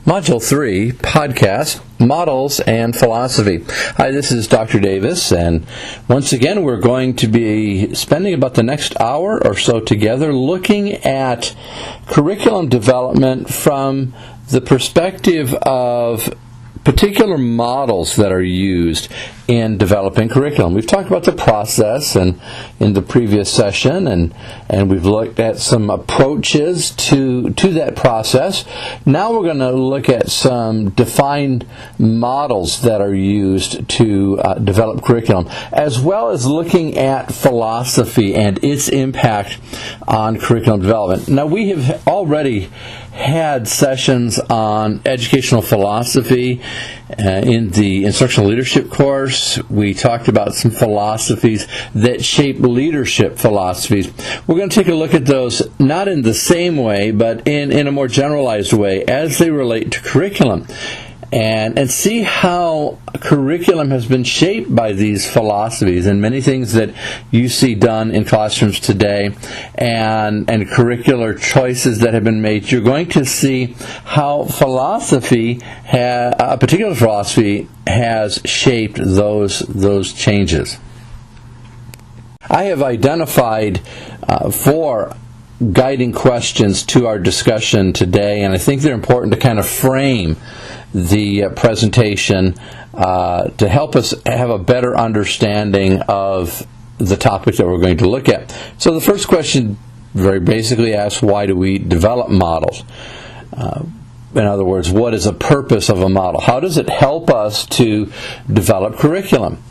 Module 3, Podcast, Models and Philosophy. Hi, this is Dr. Davis, and once again we're going to be spending about the next hour or so together looking at curriculum development from the perspective of particular models that are used in developing curriculum. We've talked about the process and in the previous session, and we've looked at some approaches to that process. Now we're going to look at some defined models that are used to develop curriculum, as well as looking at philosophy and its impact on curriculum development. Now, we have already had sessions on educational philosophy in the instructional leadership course. We talked about some philosophies that shape leadership philosophies. We're going to take a look at those not in the same way, but in a more generalized way as they relate to curriculum. And see how curriculum has been shaped by these philosophies and many things that you see done in classrooms today and curricular choices that have been made. You're going to see how philosophy, a particular philosophy, has shaped those changes. I have identified four guiding questions to our discussion today, and I think they're important to kind of frame the presentation to help us have a better understanding of the topic that we're going to look at. So the first question very basically asks, why do we develop models? In other words, what is the purpose of a model? How does it help us to develop curriculum?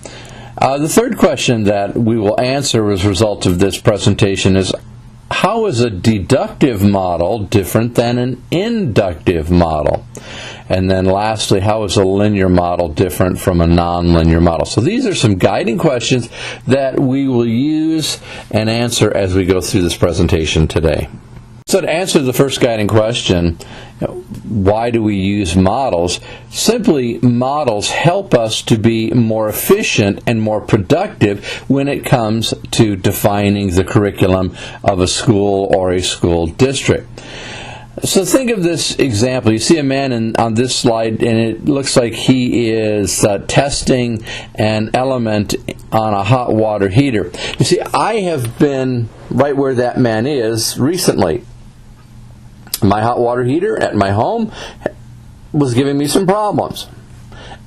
The third question that we will answer as a result of this presentation is, how is a deductive model different than an inductive model? And then lastly, how is a linear model different from a nonlinear model? So these are some guiding questions that we will use and answer as we go through this presentation today. So to answer the first guiding question, why do we use models? Simply, models help us to be more efficient and more productive when it comes to defining the curriculum of a school or a school district. So think of this example. You see a man on this slide, and it looks like he is testing an element on a hot water heater. You see, I have been right where that man is recently. My hot water heater at my home was giving me some problems.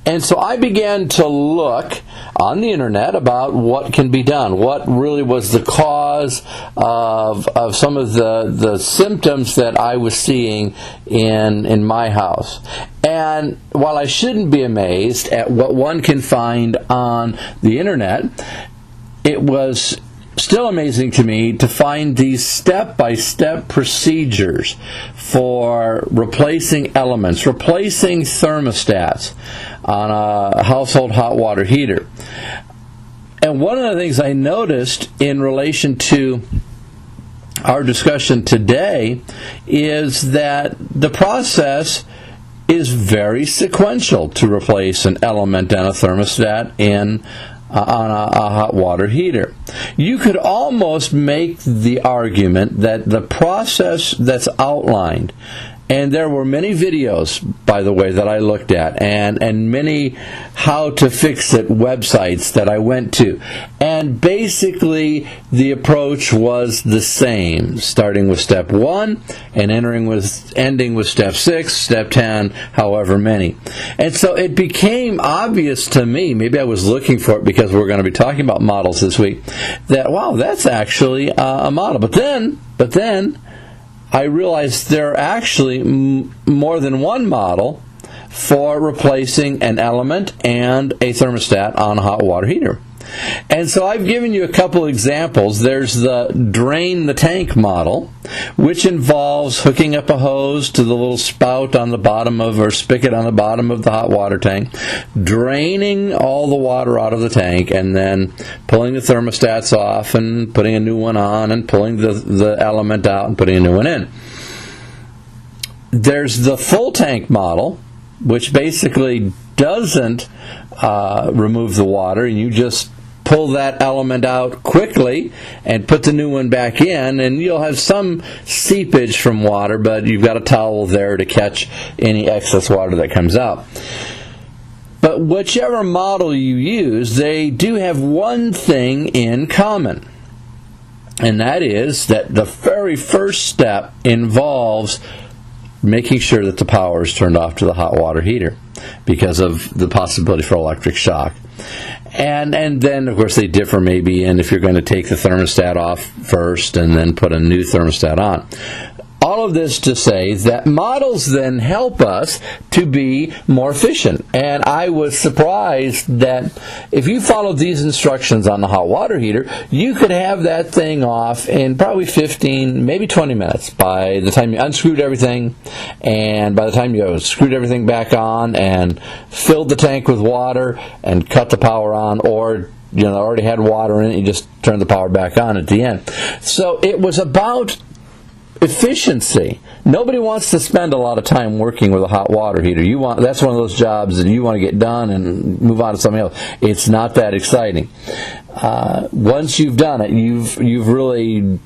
And so I began to look on the internet about what can be done, what really was the cause of some of the symptoms that I was seeing in my house. And while I shouldn't be amazed at what one can find on the internet, it was still amazing to me to find these step-by-step procedures for replacing elements, replacing thermostats on a household hot water heater. And one of the things I noticed in relation to our discussion today is that the process is very sequential to replace an element and a thermostat on a hot water heater. You could almost make the argument that the process that's outlined, and there were many videos, by the way, that I looked at, and many how to fix it websites that I went to. And basically, the approach was the same, starting with step 1 and ending with step 6, step 10, however many. And so it became obvious to me, maybe I was looking for it because we're going to be talking about models this week, that, wow, that's actually a model. But then, I realized there are actually more than one model for replacing an element and a thermostat on a hot water heater. And so I've given you a couple examples. There's the drain the tank model, which involves hooking up a hose to the little spout on the bottom or spigot on the bottom of the hot water tank, draining all the water out of the tank, and then pulling the thermostats off and putting a new one on, and pulling the element out and putting a new one in. There's the full tank model, which basically doesn't remove the water, and you just pull that element out quickly and put the new one back in, and you'll have some seepage from water, but you've got a towel there to catch any excess water that comes out. But whichever model you use, they do have one thing in common. And that is that the very first step involves making sure that the power is turned off to the hot water heater because of the possibility for electric shock. And then, of course, they differ maybe in if you're going to take the thermostat off first and then put a new thermostat on. All of this to say that models then help us to be more efficient. And I was surprised that if you followed these instructions on the hot water heater, you could have that thing off in probably 15, maybe 20 minutes by the time you unscrewed everything, and by the time you screwed everything back on and filled the tank with water and cut the power on, or already had water in it, you just turned the power back on at the end. So it was about efficiency. Nobody wants to spend a lot of time working with a hot water heater. That's one of those jobs that you want to get done and move on to something else. It's not that exciting. Once you've done it, you've really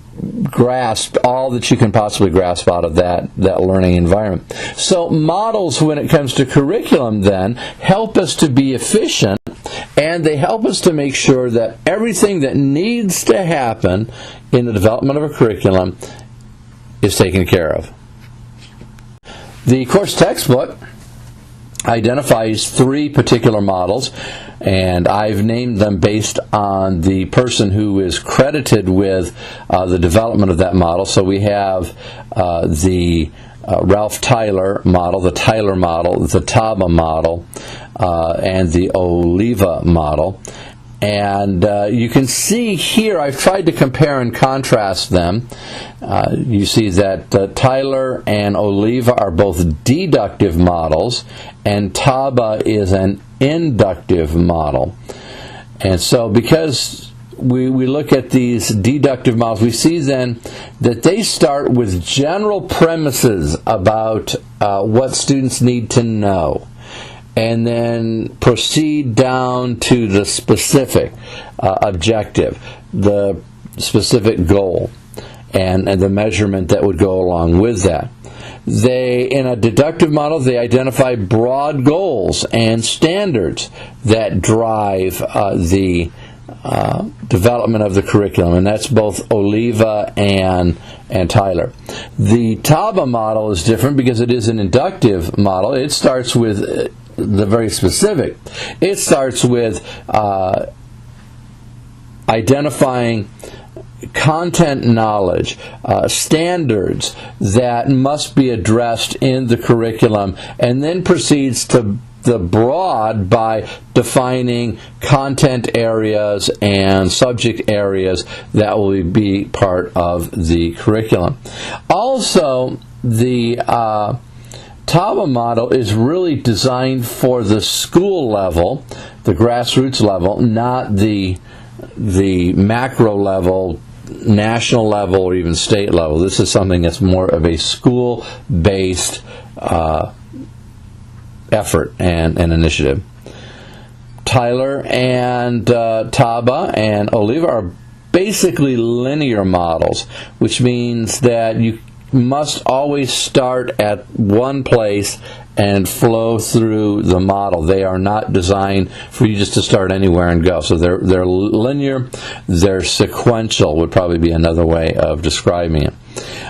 grasped all that you can possibly grasp out of that learning environment. So models, when it comes to curriculum, then help us to be efficient, and they help us to make sure that everything that needs to happen in the development of a curriculum is taken care of. The course textbook identifies 3 particular models, and I've named them based on the person who is credited with the development of that model. So we have the Ralph Tyler model, the Tyler model, the Taba model, and the Oliva model. And you can see here, I've tried to compare and contrast them. You see that Tyler and Oliva are both deductive models, and Taba is an inductive model. And so because we look at these deductive models, we see then that they start with general premises about what students need to know, and then proceed down to the specific objective, the specific goal, and the measurement that would go along with that. In a deductive model, they identify broad goals and standards that drive the development of the curriculum, and that's both Oliva and Tyler. The Taba model is different because it is an inductive model. It starts with the very specific. It starts with identifying content knowledge, standards that must be addressed in the curriculum, and then proceeds to the broad by defining content areas and subject areas that will be part of the curriculum. Also, the Taba model is really designed for the school level, the grassroots level, not the macro level, national level, or even state level. This is something that's more of a school-based effort and initiative. Tyler and Taba and Oliva are basically linear models, which means that you must always start at one place and flow through the model. They are not designed for you just to start anywhere and go. So they're linear, they're sequential would probably be another way of describing it.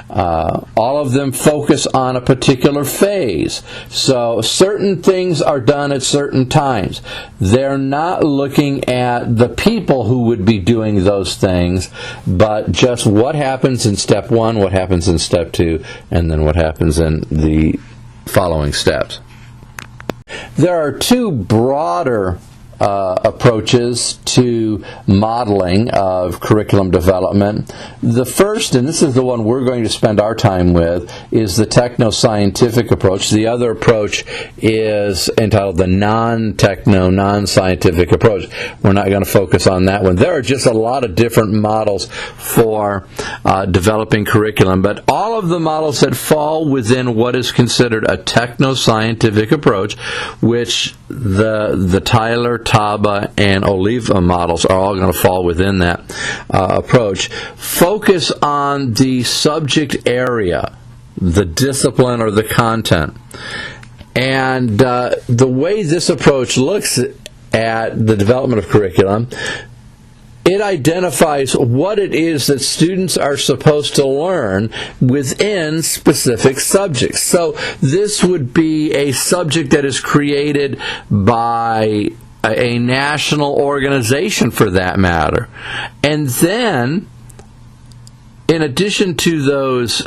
All of them focus on a particular phase. So certain things are done at certain times. They're not looking at the people who would be doing those things, but just what happens in step 1, what happens in step 2, and then what happens in the following steps. There are 2 broader approaches to modeling of curriculum development. The first, and this is the one we're going to spend our time with, is the techno-scientific approach. The other approach is entitled the non-techno, non-scientific approach. We're not going to focus on that one. There are just a lot of different models for developing curriculum, but all of the models that fall within what is considered a techno-scientific approach, which the Tyler, Taba, and Oliva models are all going to fall within that approach. Focus on the subject area, the discipline or the content. And the way this approach looks at the development of curriculum, it identifies what it is that students are supposed to learn within specific subjects. So this would be a subject that is created by a national organization, for that matter. And then, in addition to those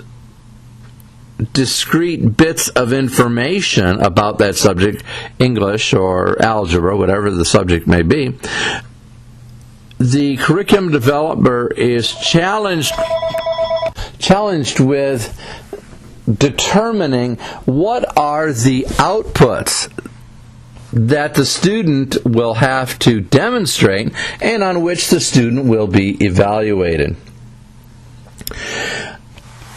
discrete bits of information about that subject, English or algebra, whatever the subject may be, the curriculum developer is challenged with determining what are the outputs that the student will have to demonstrate and on which the student will be evaluated.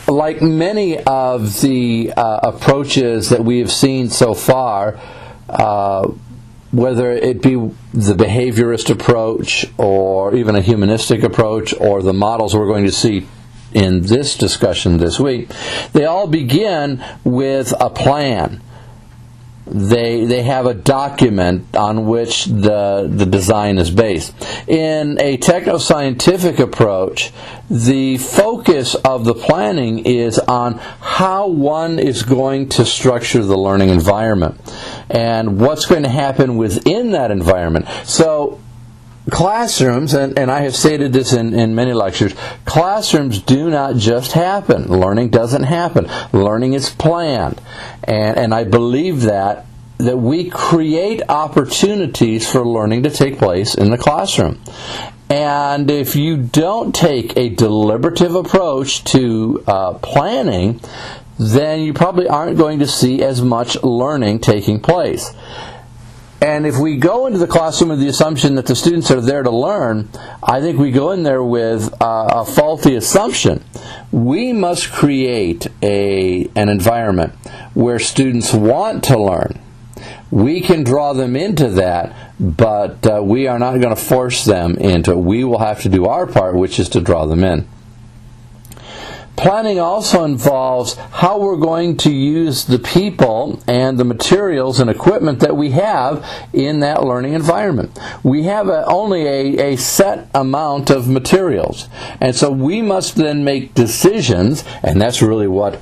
Like many of the approaches that we have seen so far, whether it be the behaviorist approach or even a humanistic approach or the models we're going to see in this discussion this week, they all begin with a plan. They have a document on which the design is based. In a techno-scientific approach, the focus of the planning is on how one is going to structure the learning environment and what's going to happen within that environment. So classrooms, and I have stated this in many lectures, classrooms do not just happen. Learning doesn't happen. Learning is planned. And I believe that we create opportunities for learning to take place in the classroom. And if you don't take a deliberative approach to planning, then you probably aren't going to see as much learning taking place. And if we go into the classroom with the assumption that the students are there to learn, I think we go in there with a faulty assumption. We must create an environment where students want to learn. We can draw them into that, but we are not going to force them into it. We will have to do our part, which is to draw them in. Planning also involves how we're going to use the people and the materials and equipment that we have in that learning environment. We have only a set amount of materials, and so we must then make decisions, and that's really what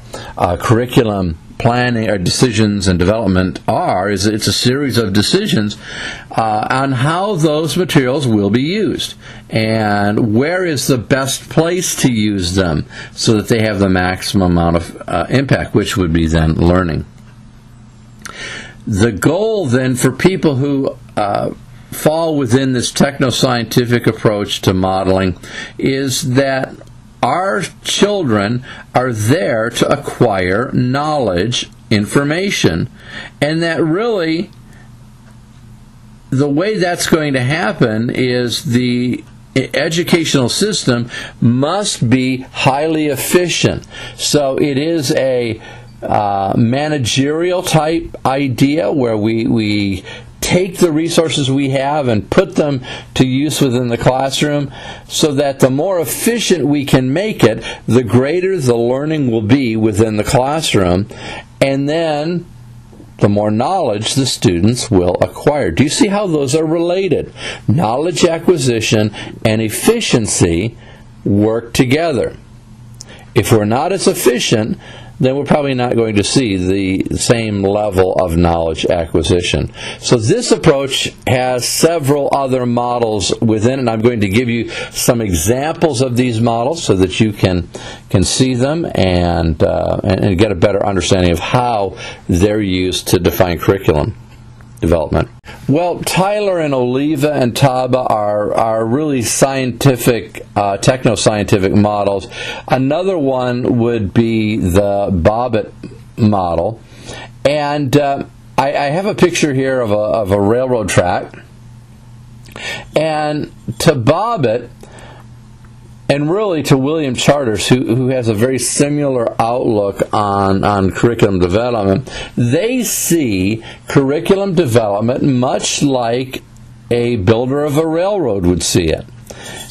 curriculum planning or decisions and development are. It's a series of decisions on how those materials will be used and where is the best place to use them so that they have the maximum amount of impact, which would be then learning. The goal then for people who fall within this techno-scientific approach to modeling is that our children are there to acquire knowledge, information, and that really the way that's going to happen is the educational system must be highly efficient. So it is a managerial type idea where we take the resources we have and put them to use within the classroom so that the more efficient we can make it, the greater the learning will be within the classroom, and then the more knowledge the students will acquire. Do you see how those are related? Knowledge acquisition and efficiency work together. If we're not as efficient, then we're probably not going to see the same level of knowledge acquisition. So this approach has several other models within, and I'm going to give you some examples of these models so that you can see them and get a better understanding of how they're used to define curriculum development. Well, Tyler and Oliva and Taba are really scientific, techno-scientific models. Another one would be the Bobbitt model. And I have a picture here of a railroad track. And to Bobbitt, and really to William Charters, who has a very similar outlook on curriculum development. They see curriculum development much like a builder of a railroad would see it.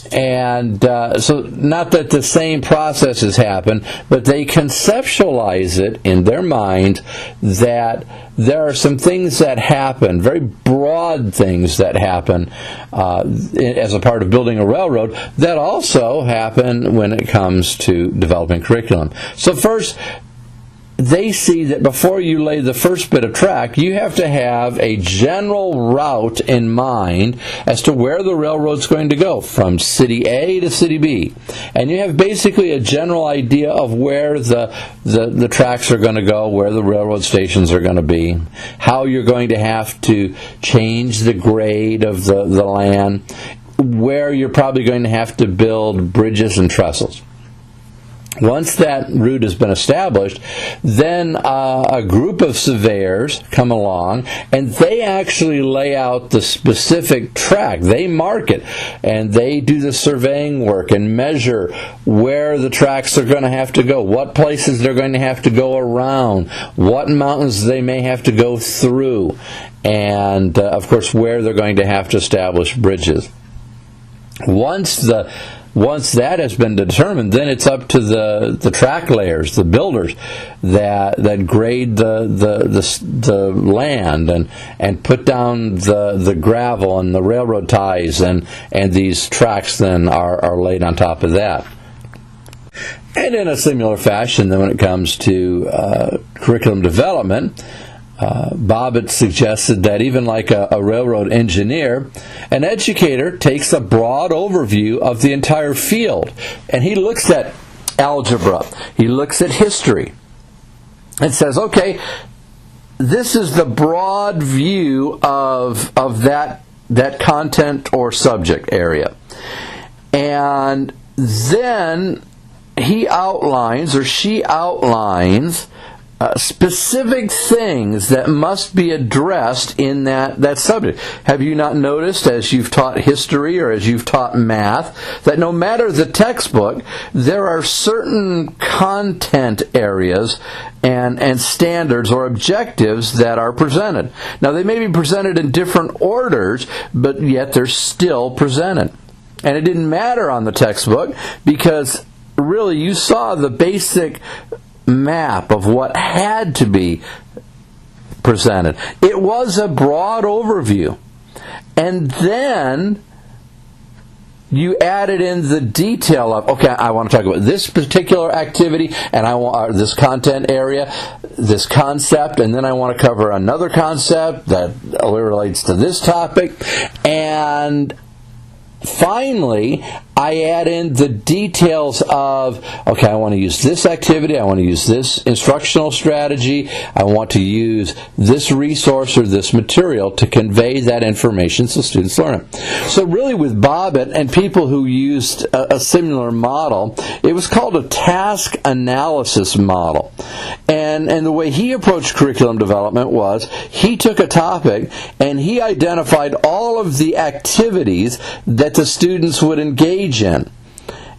And so not that the same processes happen, but they conceptualize it in their mind that there are some things that happen, very broad things that happen as a part of building a railroad that also happen when it comes to developing curriculum. So first, they see that before you lay the first bit of track, you have to have a general route in mind as to where the railroad's going to go, from city A to city B. And you have basically a general idea of where the tracks are going to go, where the railroad stations are going to be, how you're going to have to change the grade of the land, where you're probably going to have to build bridges and trestles. Once that route has been established, then a group of surveyors come along and they actually lay out the specific track. They mark it and they do the surveying work and measure where the tracks are going to have to go, what places they're going to have to go around, what mountains they may have to go through, and of course where they're going to have to establish bridges. Once that has been determined, then it's up to the track layers, the builders, that grade the land and put down the gravel and the railroad ties, and these tracks then are laid on top of that. And in a similar fashion, then when it comes to curriculum development, Bobbitt suggested that even like a railroad engineer, an educator takes a broad overview of the entire field, and he looks at algebra, he looks at history, and says, okay, this is the broad view of that content or subject area. And then he outlines, or she outlines, specific things that must be addressed in that subject. Have you not noticed, as you've taught history or as you've taught math, that no matter the textbook, there are certain content areas and standards or objectives that are presented? Now, they may be presented in different orders, but yet they're still presented. And it didn't matter on the textbook because really you saw the basic map of what had to be presented. It was a broad overview. And then you added in the detail of, okay, I want to talk about this particular activity, and I want this content area, this concept, and then I want to cover another concept that relates to this topic. And finally, I add in the details of, okay, I want to use this activity, I want to use this instructional strategy, I want to use this resource or this material to convey that information so students learn it. So really with Bobbitt and people who used a similar model, it was called a task analysis model. And the way he approached curriculum development was he took a topic and he identified all of the activities that the students would engage in.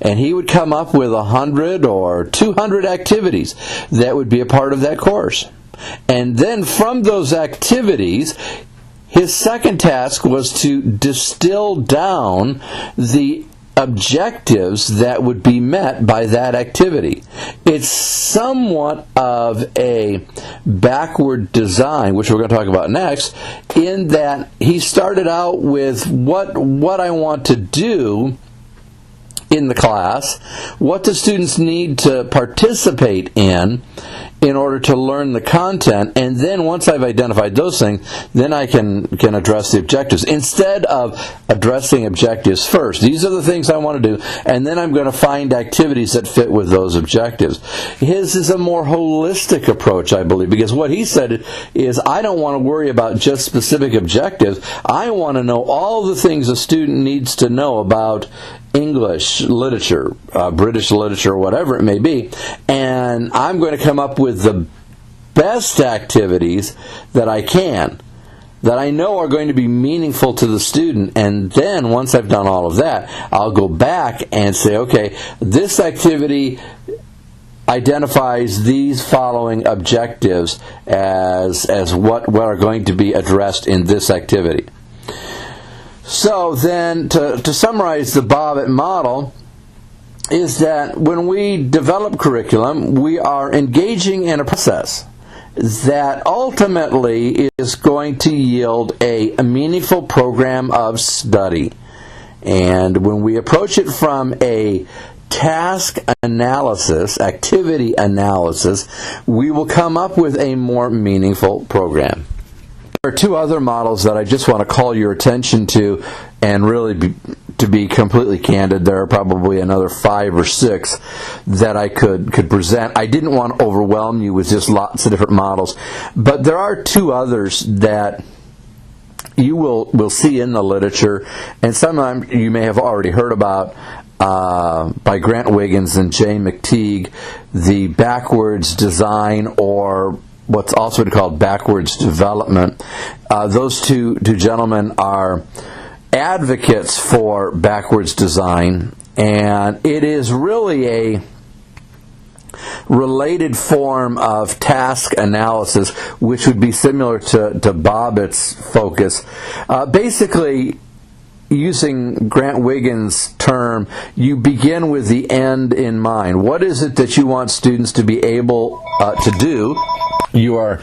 And he would come up with 100 or 200 activities that would be a part of that course. And then from those activities, his second task was to distill down the objectives that would be met by that activity. It's somewhat of a backward design, which we're going to talk about next, in that he started out with what I want to do in the class, what the students need to participate in order to learn the content, and then once I've identified those things, then I can address the objectives. Instead of addressing objectives first, these are the things I want to do, and then I'm going to find activities that fit with those objectives. His is a more holistic approach, I believe, because what he said is, I don't want to worry about just specific objectives. I want to know all the things a student needs to know about English literature, British literature, whatever it may be, and I'm going to come up with the best activities that I can. that I know are going to be meaningful to the student, and then once I've done all of that, I'll go back and say, okay, this activity identifies these following objectives as what are going to be addressed in this activity. So then, to summarize the Bobbitt model, is that when we develop curriculum, we are engaging in a process that ultimately is going to yield a meaningful program of study. And when we approach it from a task analysis, activity analysis, we will come up with a more meaningful program. There are two other models that I just want to call your attention to, and really to be completely candid, there are probably another 5 or 6 that I could present. I didn't want to overwhelm you with just lots of different models, but there are 2 others that you will see in the literature, and some of them you may have already heard about, by Grant Wiggins and Jay McTeague, the backwards design, or what's also called backwards development. Those two gentlemen are advocates for backwards design, and it is really a related form of task analysis, which would be similar to Bobbitt's focus. Basically, using Grant Wiggins' term, you begin with the end in mind. What is it that you want students to be able to do? You are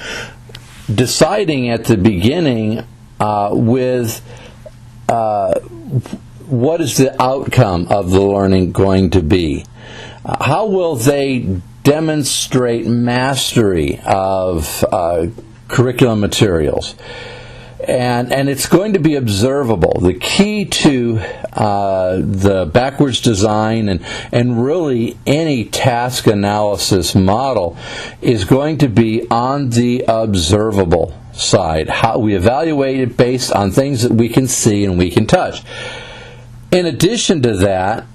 deciding at the beginning with what is the outcome of the learning going to be? How will they demonstrate mastery of curriculum materials? And it's going to be observable. The key to the backwards design and really any task analysis model is going to be on the observable side. How we evaluate it based on things that we can see and we can touch. In addition to that,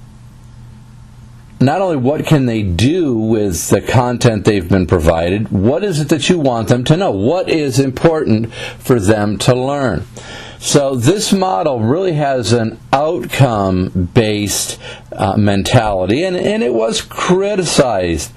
not only what can they do with the content they've been provided, what is it that you want them to know? What is important for them to learn? So this model really has an outcome-based mentality, and it was criticized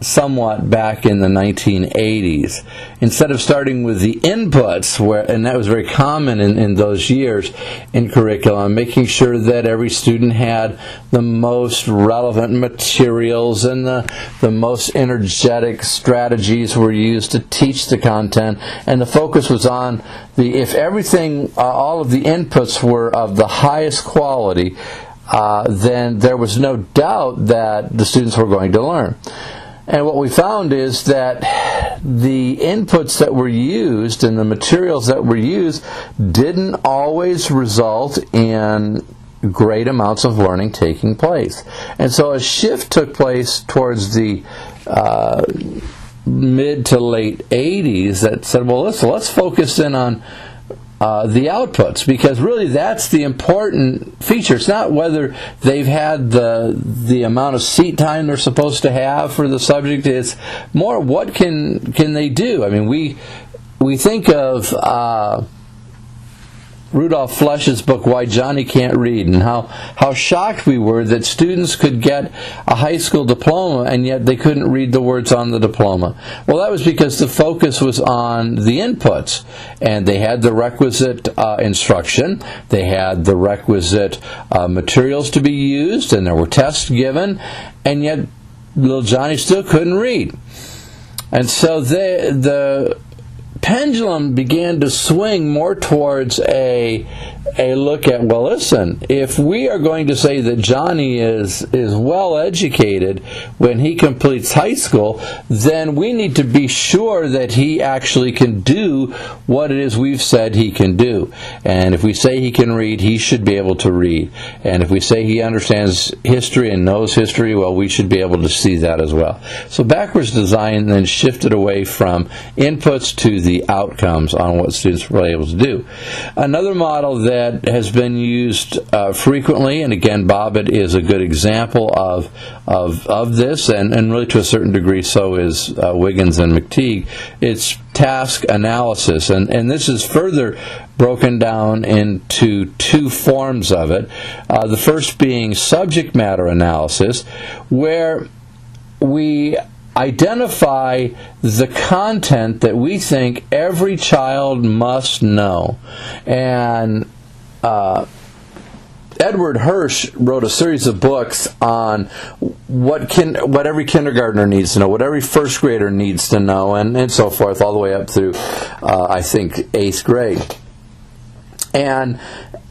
somewhat back in the 1980s. Instead of starting with the inputs, and that was very common in those years in curriculum, making sure that every student had the most relevant materials and the most energetic strategies were used to teach the content, and the focus was on if everything, all of the inputs were of the highest quality, then there was no doubt that the students were going to learn. And what we found is that the inputs that were used and the materials that were used didn't always result in great amounts of learning taking place. And so a shift took place towards the mid to late 80s that said, well, let's focus in on the outputs, because really that's the important feature. It's not whether they've had the amount of seat time they're supposed to have for the subject. It's more what can they do. I mean, we think of Rudolph Flesch's book, Why Johnny Can't Read, and how shocked we were that students could get a high school diploma and yet they couldn't read the words on the diploma. Well, that was because the focus was on the inputs, and they had the requisite instruction, they had the requisite materials to be used, and there were tests given, and yet little Johnny still couldn't read. And so the pendulum began to swing more towards a look at, well, listen, if we are going to say that Johnny is well educated when he completes high school, then we need to be sure that he actually can do what it is we've said he can do. And if we say he can read, he should be able to read. And if we say he understands history and knows history, well, we should be able to see that as well. So backwards design then shifted away from inputs to the the outcomes on what students were able to do. Another model that has been used frequently, and again, Bobbitt is a good example of this, and really to a certain degree so is Wiggins and McTeague. It's task analysis, and this is further broken down into two forms of it. The first being subject matter analysis, where we identify the content that we think every child must know. And Edward Hirsch wrote a series of books on what every kindergartner needs to know, what every first grader needs to know, and so forth, all the way up through, I think, 8th grade. And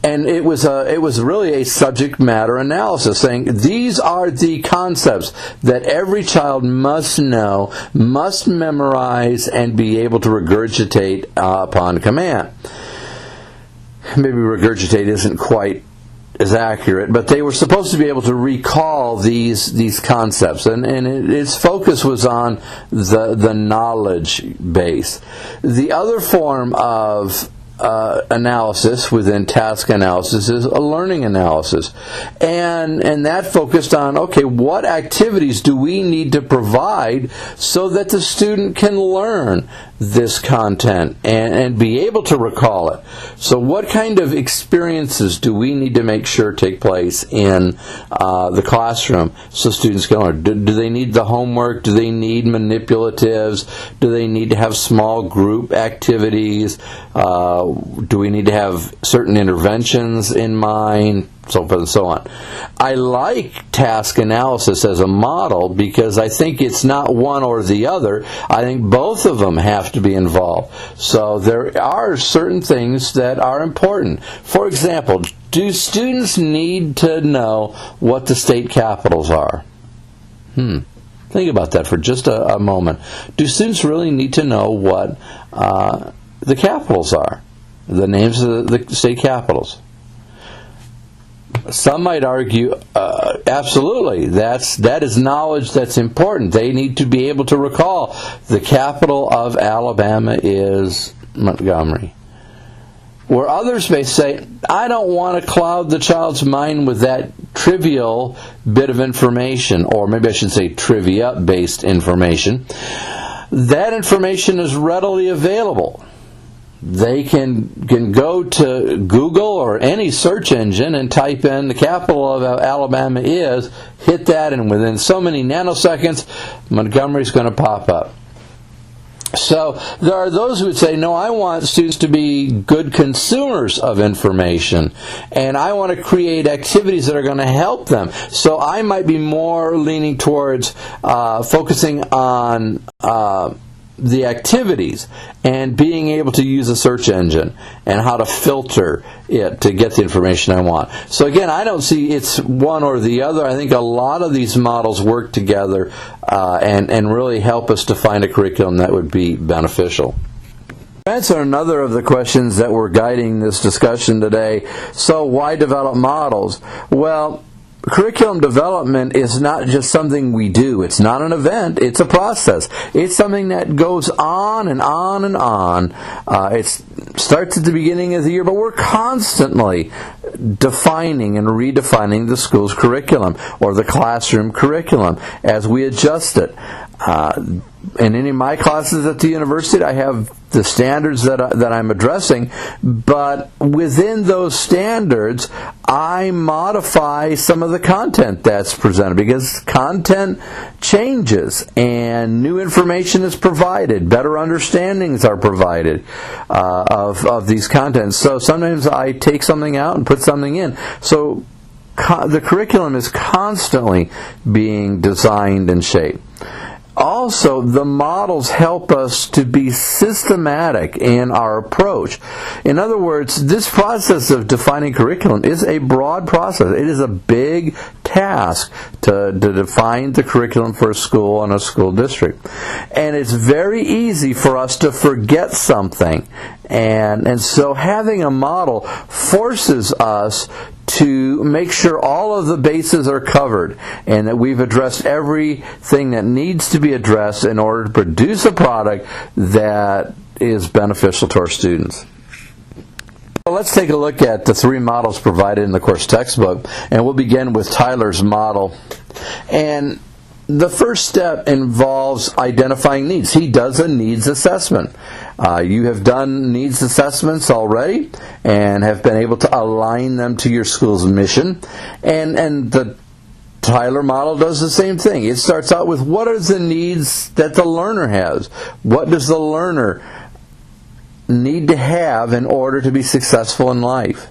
it was really a subject matter analysis, saying these are the concepts that every child must know, must memorize, and be able to regurgitate upon command. Maybe regurgitate isn't quite as accurate, but they were supposed to be able to recall these concepts, and its focus was on the knowledge base. The other form of analysis within task analysis is a learning analysis, and that focused on, okay, what activities do we need to provide so that the student can learn this content and be able to recall it. So what kind of experiences do we need to make sure take place in the classroom so students can learn? Do they need the homework? Do they need manipulatives? Do they need to have small group activities? Do we need to have certain interventions in mind? So forth and so on. I like task analysis as a model because I think it's not one or the other. I think both of them have to be involved. So there are certain things that are important. For example, do students need to know what the state capitals are? Think about that for just a moment. Do students really need to know what the capitals are? The names of the state capitals? Some might argue, absolutely, that is knowledge that's important. They need to be able to recall the capital of Alabama is Montgomery. Where others may say, I don't want to cloud the child's mind with that trivial bit of information, or maybe I should say trivia-based information. That information is readily available. They can go to Google or any search engine and type in the capital of Alabama is, hit that, and within so many nanoseconds, Montgomery's going to pop up. So there are those who would say, no, I want students to be good consumers of information, and I want to create activities that are going to help them. So I might be more leaning towards focusing on the activities and being able to use a search engine and how to filter it to get the information I want. So again, I don't see it's one or the other. I think a lot of these models work together and really help us to find a curriculum that would be beneficial. Answer another of the questions that were guiding this discussion today. So why develop models? Well, curriculum development is not just something we do. It's not an event. It's a process. It's something that goes on and on and on. It starts at the beginning of the year, but we're constantly defining and redefining the school's curriculum or the classroom curriculum as we adjust it. In any of my classes at the university, I have the standards that I'm addressing, but within those standards, I modify some of the content that's presented because content changes and new information is provided, better understandings are provided of these contents. So sometimes I take something out and put something in. So the curriculum is constantly being designed and shaped. Also, the models help us to be systematic in our approach. In other words, this process of defining curriculum is a broad process. It is a big task to define the curriculum for a school and a school district. And it's very easy for us to forget something. And so having a model forces us to make sure all of the bases are covered and that we've addressed everything that needs to be addressed in order to produce a product that is beneficial to our students. Well, let's take a look at the three models provided in the course textbook, and we'll begin with Tyler's model. And the first step involves identifying needs. He does a needs assessment. You have done needs assessments already and have been able to align them to your school's mission. And the Tyler model does the same thing. It starts out with what are the needs that the learner has? What does the learner need to have in order to be successful in life?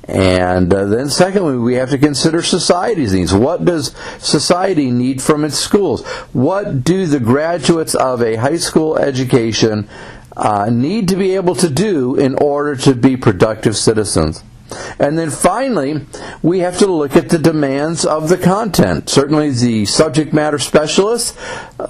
And then secondly, we have to consider society's needs. What does society need from its schools? What do the graduates of a high school education need to be able to do in order to be productive citizens? And then finally, we have to look at the demands of the content. Certainly the subject matter specialists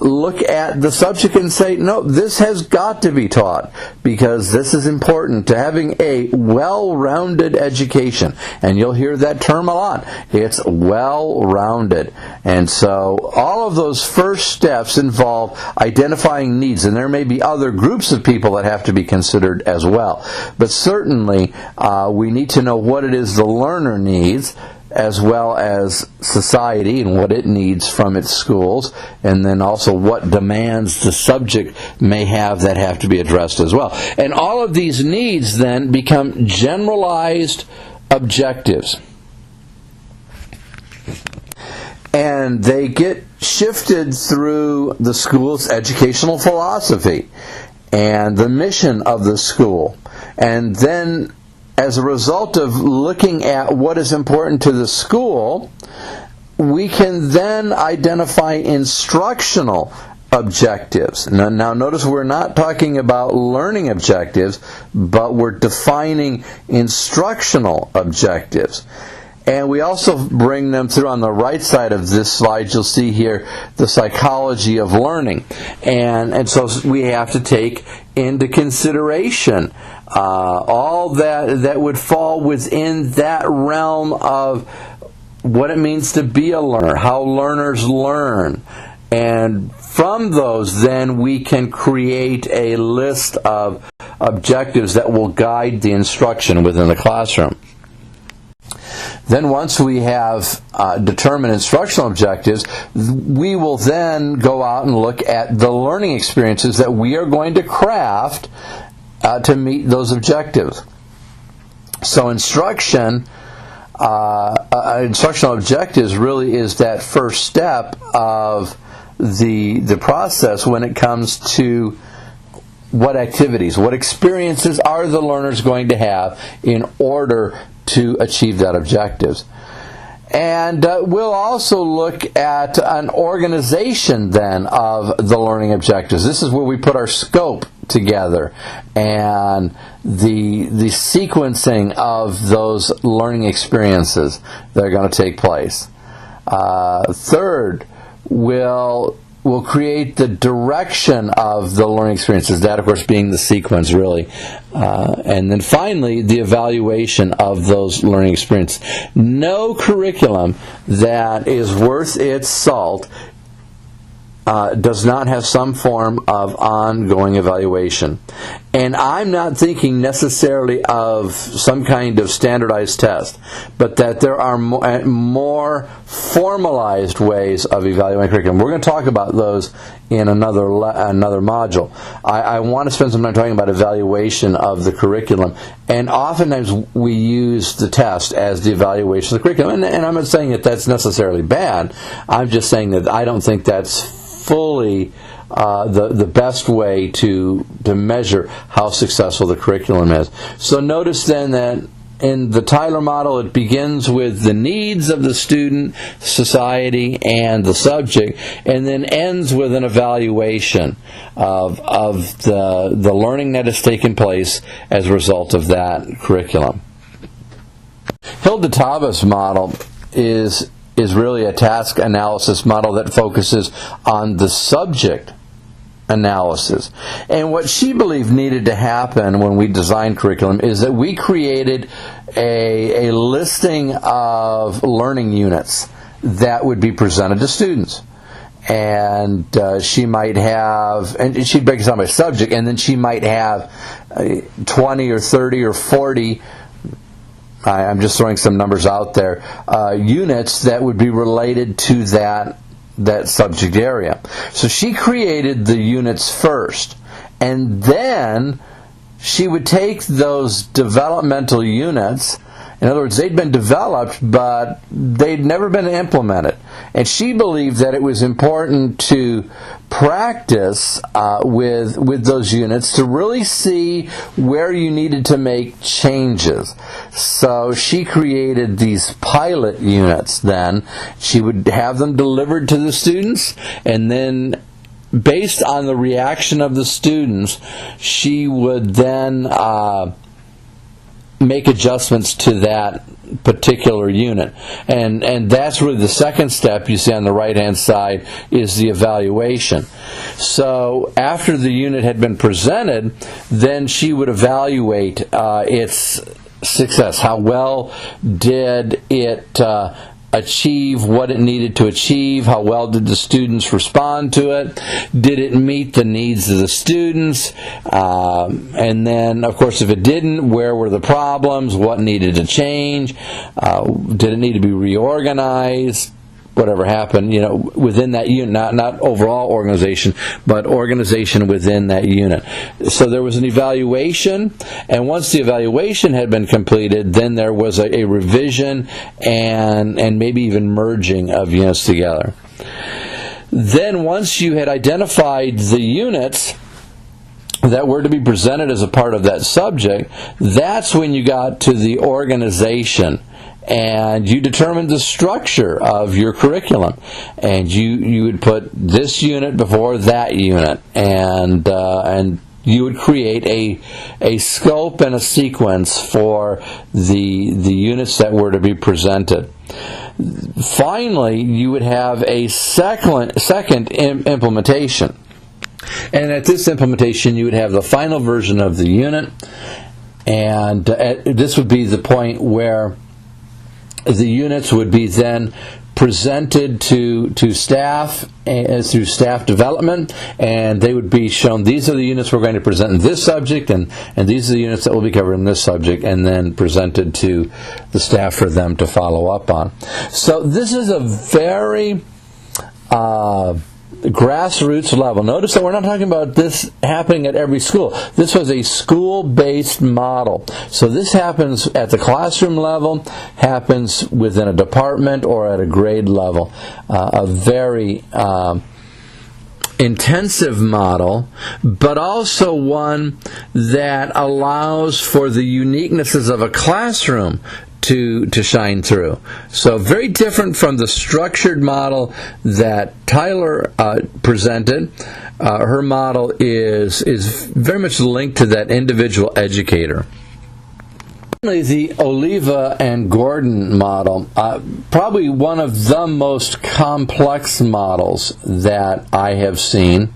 look at the subject and say, no, this has got to be taught because this is important to having a well-rounded education. And you'll hear that term a lot. It's well-rounded. And so all of those first steps involve identifying needs, and there may be other groups of people that have to be considered as well. But certainly we need to know what it is the learner needs, as well as society and what it needs from its schools, and then also what demands the subject may have that have to be addressed as well. And all of these needs then become generalized objectives. And they get shifted through the school's educational philosophy and the mission of the school. And then as a result of looking at what is important to the school, we can then identify instructional objectives. Now notice we're not talking about learning objectives, but we're defining instructional objectives. And we also bring them through on the right side of this slide. You'll see here the psychology of learning. And so we have to take into consideration all that would fall within that realm of what it means to be a learner, how learners learn. And from those, then we can create a list of objectives that will guide the instruction within the classroom. Then once we have determined instructional objectives, we will then go out and look at the learning experiences that we are going to craft to meet those objectives. So instructional objectives really is that first step of the process when it comes to what activities, what experiences are the learners going to have in order to achieve that objectives. And we'll also look at an organization then of the learning objectives. This is where we put our scope together and the sequencing of those learning experiences that are going to take place. Third, we'll create the direction of the learning experiences, that of course being the sequence really. And then finally, the evaluation of those learning experiences. No curriculum that is worth its salt does not have some form of ongoing evaluation. And I'm not thinking necessarily of some kind of standardized test, but that there are more formalized ways of evaluating curriculum. We're going to talk about those in another module. I want to spend some time talking about evaluation of the curriculum, and oftentimes we use the test as the evaluation of the curriculum. And I'm not saying that that's necessarily bad. I'm just saying that I don't think that's fully the best way to measure how successful the curriculum is. So notice then that in the Tyler model, it begins with the needs of the student, society, and the subject, and then ends with an evaluation of the learning that has taken place as a result of that curriculum. Hilda Taba's model is really a task analysis model that focuses on the subject analysis. And what she believed needed to happen when we designed curriculum is that we created a listing of learning units that would be presented to students. and she might have, and she'd break it down by subject, and then she might have 20 or 30 or 40, I'm just throwing some numbers out there, units that would be related to that subject area. So she created the units first, and then she would take those developmental units. In other words, they'd been developed, but they'd never been implemented. And she believed that it was important to practice with those units to really see where you needed to make changes. So she created these pilot units then. She would have them delivered to the students, and then based on the reaction of the students, she would then make adjustments to that particular unit. And that's really the second step you see on the right-hand side is the evaluation. So after the unit had been presented, then she would evaluate its success. How well did it achieve what it needed to achieve? How well did the students respond to it? Did it meet the needs of the students? And then, of course, if it didn't, where were the problems? What needed to change? Did it need to be reorganized? Whatever happened, within that unit, not overall organization, but organization within that unit. So there was an evaluation, and once the evaluation had been completed, then there was a revision and maybe even merging of units together. Then once you had identified the units that were to be presented as a part of that subject, that's when you got to the organization. And you determined the structure of your curriculum, and you would put this unit before that unit, and you would create a scope and a sequence for the units that were to be presented. Finally, you would have a second implementation, and at this implementation, you would have the final version of the unit, and this would be the point where the units would be then presented to staff through staff development, and they would be shown, these are the units we're going to present in this subject, and these are the units that will be covered in this subject, and then presented to the staff for them to follow up on. So this is a very grassroots level. Notice that we're not talking about this happening at every school. This was a school-based model. So this happens at the classroom level, happens within a department or at a grade level. A very intensive model, but also one that allows for the uniquenesses of a classroom to shine through. So very different from the structured model that Tyler presented. Her model is very much linked to that individual educator. The Oliva and Gordon model, probably one of the most complex models that I have seen.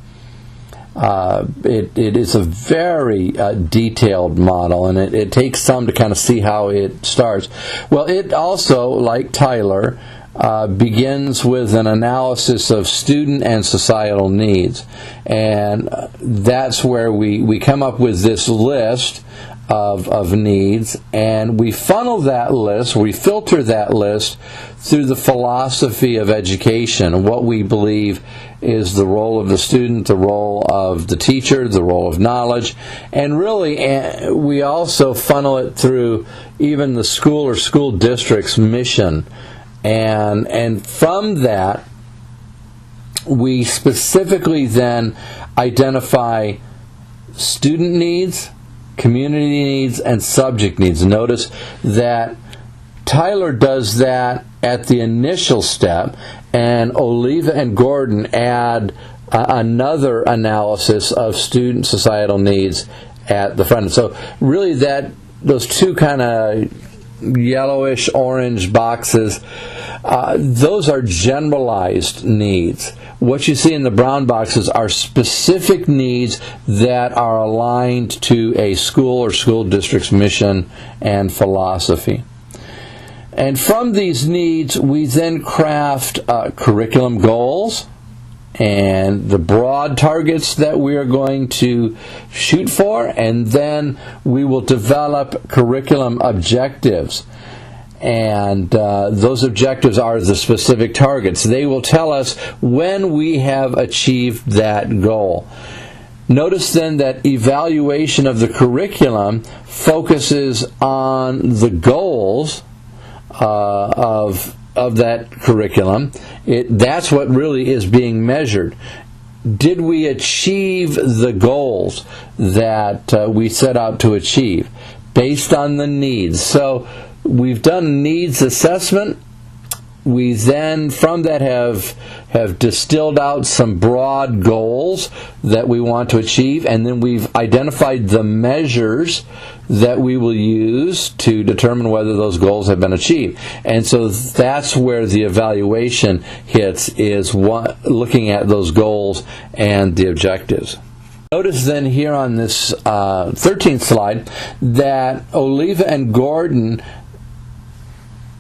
It is a very detailed model, and it takes some to kind of see how it starts. Well, it also, like Tyler, begins with an analysis of student and societal needs, and that's where we come up with this list of needs, and we funnel that list, we filter that list through the philosophy of education, what we believe is the role of the student, the role of the teacher, the role of knowledge, and really we also funnel it through even the school or school district's mission, and from that we specifically then identify student needs, community needs, and subject needs. Notice that Tyler does that at the initial step, and Oliva and Gordon add another analysis of student societal needs at the front. So really those two kind of yellowish orange boxes, those are generalized needs. What you see in the brown boxes are specific needs that are aligned to a school or school district's mission and philosophy. And from these needs, we then craft curriculum goals and the broad targets that we are going to shoot for, and then we will develop curriculum objectives. And those objectives are the specific targets. They will tell us when we have achieved that goal. Notice then that evaluation of the curriculum focuses on the goals of that curriculum. That's what really is being measured. Did we achieve the goals that we set out to achieve based on the needs? So we've done needs assessment. We then, from that, have distilled out some broad goals that we want to achieve, and then we've identified the measures that we will use to determine whether those goals have been achieved. And so that's where the evaluation hits, is looking at those goals and the objectives. Notice then here on this 13th slide that Oliva and Gordon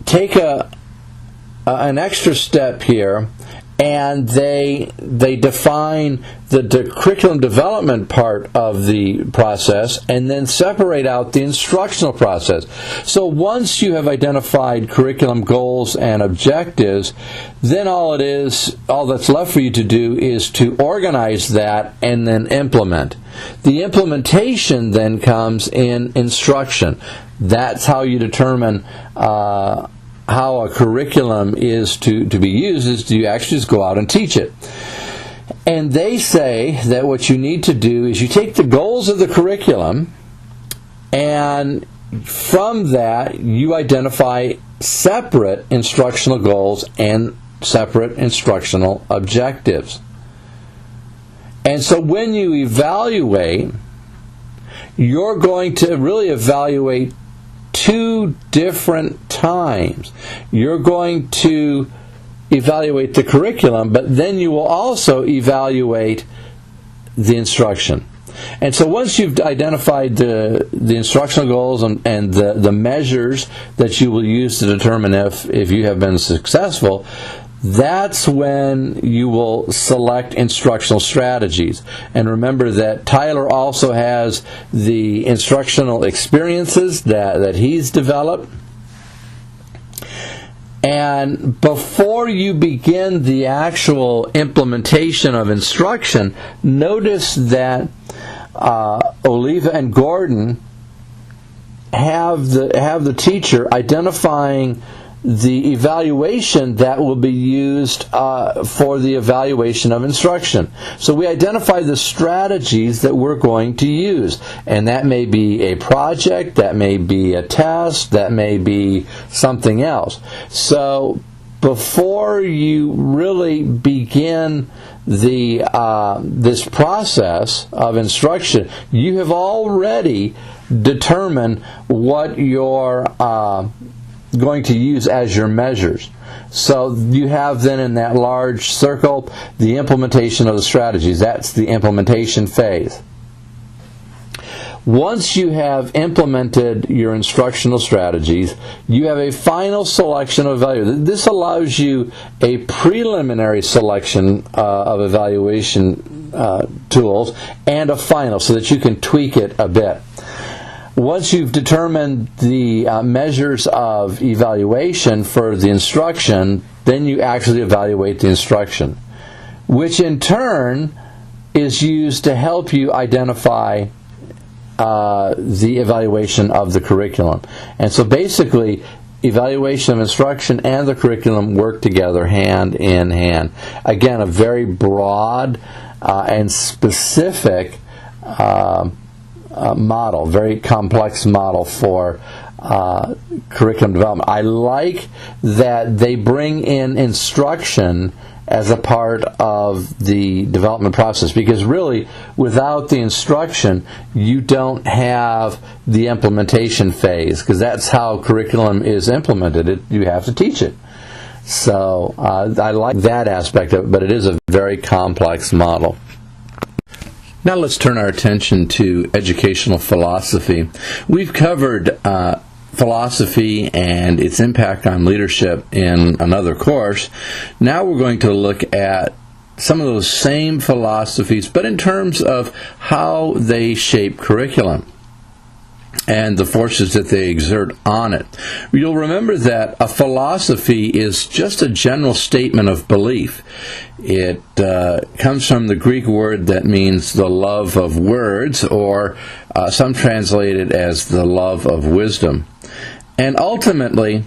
take an extra step here, and they define the curriculum development part of the process and then separate out the instructional process. So once you have identified curriculum goals and objectives, then all that's left for you to do is to organize that and then implement. The implementation then comes in instruction. That's how you determine how a curriculum is to be used, is you actually just go out and teach it. And they say that what you need to do is you take the goals of the curriculum, and from that you identify separate instructional goals and separate instructional objectives. And so when you evaluate, you're going to really evaluate two different times. You're going to evaluate the curriculum, but then you will also evaluate the instruction. And so once you've identified the instructional goals and the measures that you will use to determine if you have been successful, that's when you will select instructional strategies. And remember that Tyler also has the instructional experiences that he's developed. And before you begin the actual implementation of instruction, notice that Oliva and Gordon have the teacher identifying the evaluation that will be used for the evaluation of instruction. So we identify the strategies that we're going to use, and that may be a project, that may be a test, that may be something else. So before you really begin this process of instruction, you have already determined what you're going to use as your measures. So you have then in that large circle the implementation of the strategies. That's the implementation phase. Once you have implemented your instructional strategies, you have a final selection of evaluators. This allows you a preliminary selection of evaluation tools and a final, so that you can tweak it a bit. Once you've determined the measures of evaluation for the instruction, then you actually evaluate the instruction, which in turn is used to help you identify the evaluation of the curriculum. And so basically, evaluation of instruction and the curriculum work together hand in hand. Again, a very broad and specific model, very complex model for curriculum development. I like that they bring in instruction as a part of the development process, because really without the instruction you don't have the implementation phase, because that's how curriculum is implemented. You have to teach it. So I like that aspect of it, but it is a very complex model. Now let's turn our attention to educational philosophy. We've covered philosophy and its impact on leadership in another course. Now we're going to look at some of those same philosophies, but in terms of how they shape curriculum and the forces that they exert on it. You'll remember that a philosophy is just a general statement of belief. It comes from the Greek word that means the love of words, or some translate it as the love of wisdom. And ultimately,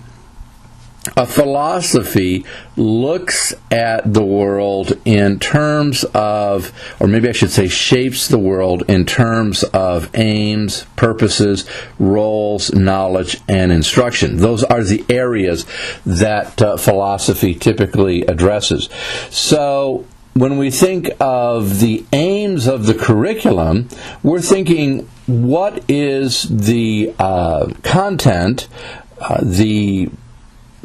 a philosophy looks at the world in terms of, or maybe I should say shapes the world in terms of aims, purposes, roles, knowledge, and instruction. Those are the areas that philosophy typically addresses. So when we think of the aims of the curriculum, we're thinking, what is the content, the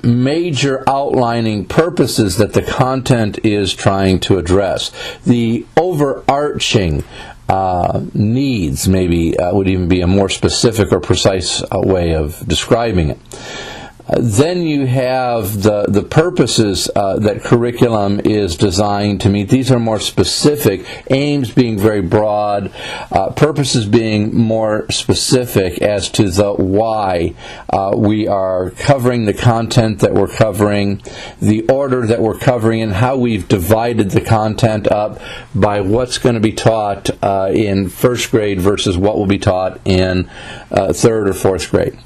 major outlining purposes that the content is trying to address, the overarching needs, maybe would even be a more specific or precise way of describing it. Then you have the purposes that curriculum is designed to meet. These are more specific, aims being very broad, purposes being more specific as to the why we are covering the content that we're covering, the order that we're covering, and how we've divided the content up by what's going to be taught in first grade versus what will be taught in third or fourth grade.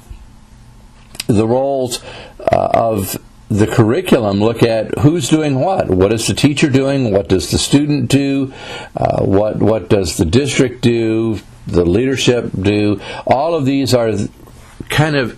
The roles of the curriculum look at who's doing what. What is the teacher doing? What does the student do? What does the district do? The leadership do? All of these are kind of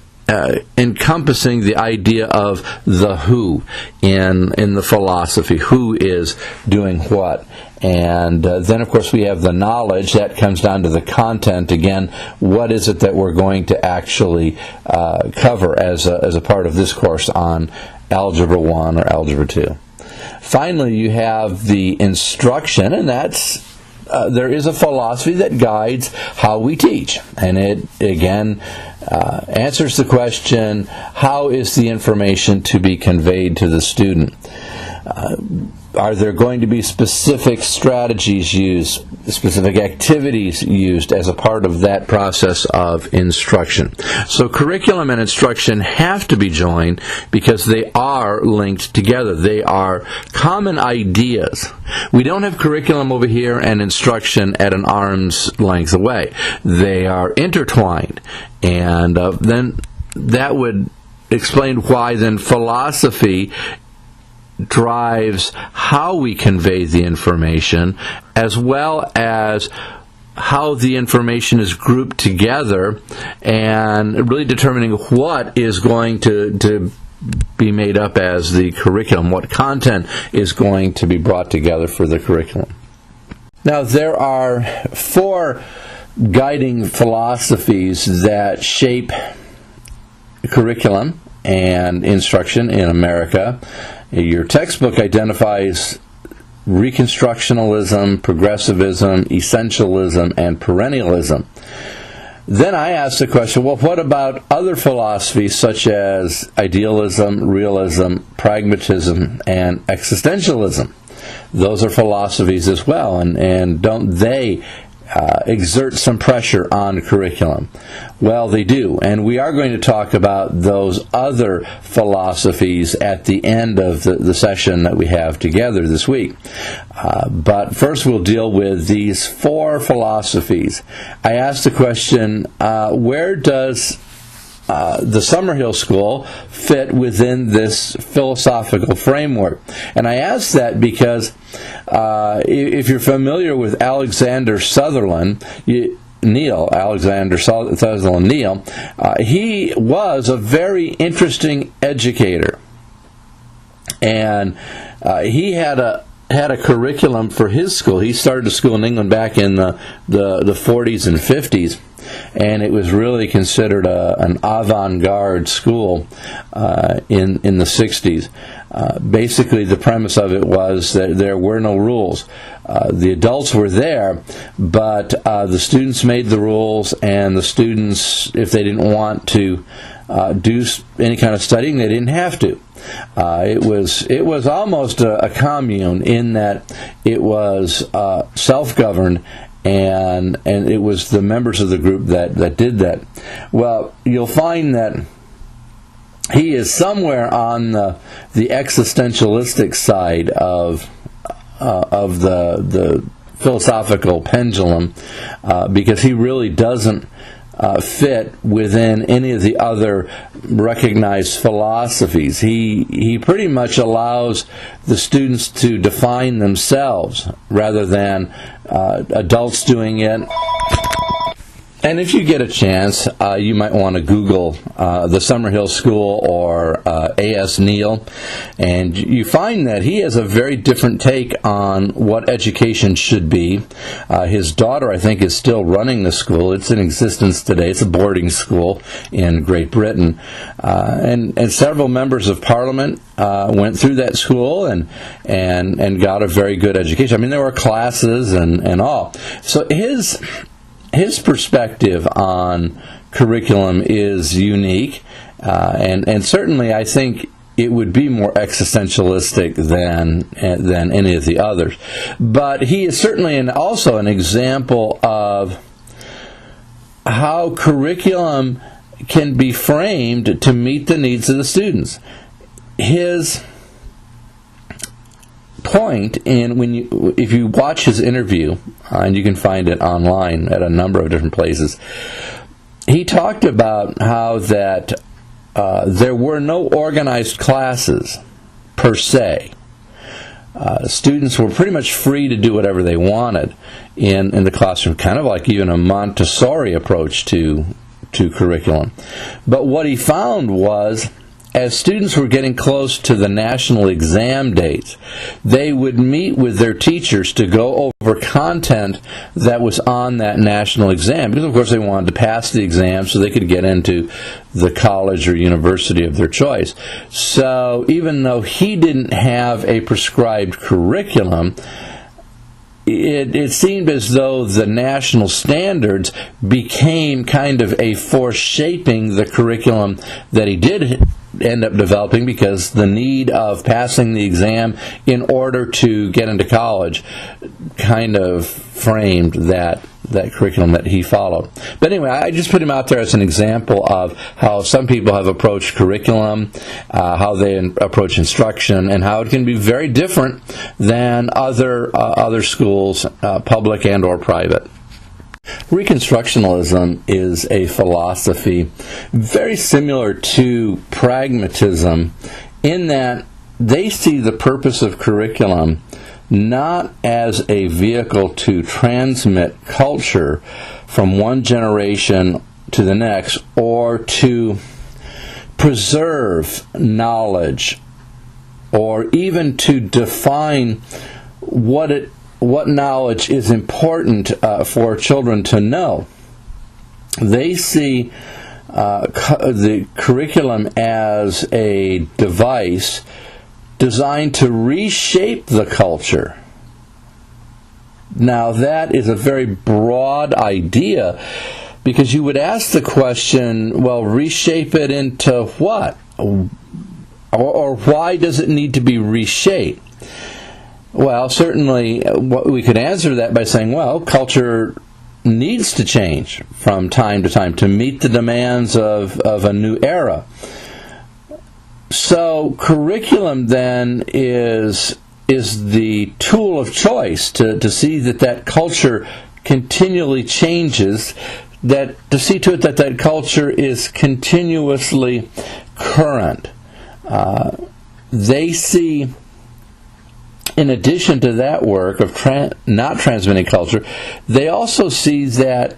encompassing the idea of the who in the philosophy. Who is doing what? And then, of course, we have the knowledge. That comes down to the content. Again, what is it that we're going to actually cover as a part of this course on Algebra 1 or Algebra 2. Finally, you have the instruction, and that's there is a philosophy that guides how we teach. And it, again, answers the question, how is the information to be conveyed to the student? Are there going to be specific strategies used, specific activities used as a part of that process of instruction? So curriculum and instruction have to be joined because they are linked together. They are common ideas. We don't have curriculum over here and instruction at an arm's length away. They are intertwined. And then that would explain why then philosophy drives how we convey the information, as well as how the information is grouped together, and really determining what is going to be made up as the curriculum, what content is going to be brought together for the curriculum. Now, there are 4 guiding philosophies that shape curriculum and instruction in America. Your textbook identifies Reconstructionalism, Progressivism, Essentialism, and Perennialism. Then I asked the question, well, what about other philosophies such as idealism, realism, pragmatism, and existentialism? Those are philosophies as well, and don't they exert some pressure on curriculum? Well, they do, and we are going to talk about those other philosophies at the end of the session that we have together this week. But first we'll deal with these 4 philosophies. I asked the question, where does the Summerhill School fit within this philosophical framework? And I ask that because if you're familiar with Alexander Sutherland Neill, he was a very interesting educator, and he had a curriculum for his school. He started a school in England back in the 40s and 50s. and it was really considered an avant-garde school in the 60s. Basically, the premise of it was that there were no rules. The adults were there, but the students made the rules, and the students, if they didn't want to do any kind of studying, they didn't have to. It was almost a commune in that it was self-governed, and it was the members of the group that did that. Well, you'll find that he is somewhere on the existentialistic side of the philosophical pendulum, because he really doesn't fit within any of the other recognized philosophies. He pretty much allows the students to define themselves rather than adults doing it. And if you get a chance, you might want to Google the Summerhill School or A.S. Neal, and you find that he has a very different take on what education should be. His daughter, I think, is still running the school. It's in existence today. It's a boarding school in Great Britain. And several members of Parliament went through that school and got a very good education. I mean, there were classes and all. So his perspective on curriculum is unique, and certainly I think it would be more existentialistic than any of the others. But he is certainly also an example of how curriculum can be framed to meet the needs of the students. His point if you watch his interview, and you can find it online at a number of different places, he talked about how that there were no organized classes per se. Students were pretty much free to do whatever they wanted in the classroom, kind of like even a Montessori approach to curriculum. But what he found was, as students were getting close to the national exam dates, they would meet with their teachers to go over content that was on that national exam, because of course they wanted to pass the exam so they could get into the college or university of their choice. So even though he didn't have a prescribed curriculum, it seemed as though the national standards became kind of a force shaping the curriculum that he did end up developing, because the need of passing the exam in order to get into college kind of framed that curriculum that he followed. But anyway, I just put him out there as an example of how some people have approached curriculum, how they approach instruction, and how it can be very different than other schools, public and or private. Reconstructionalism is a philosophy very similar to pragmatism, in that they see the purpose of curriculum not as a vehicle to transmit culture from one generation to the next, or to preserve knowledge, or even to define what knowledge is important for children to know. They see the curriculum as a device designed to reshape the culture. Now, that is a very broad idea, because you would ask the question, well, reshape it into what? Or why does it need to be reshaped? Well, certainly we could answer that by saying, well, culture needs to change from time to time to meet the demands of a new era. So curriculum then is the tool of choice to see that culture continually changes, to see to it that culture is continuously current. They see, in addition to that work of not transmitting culture, they also see that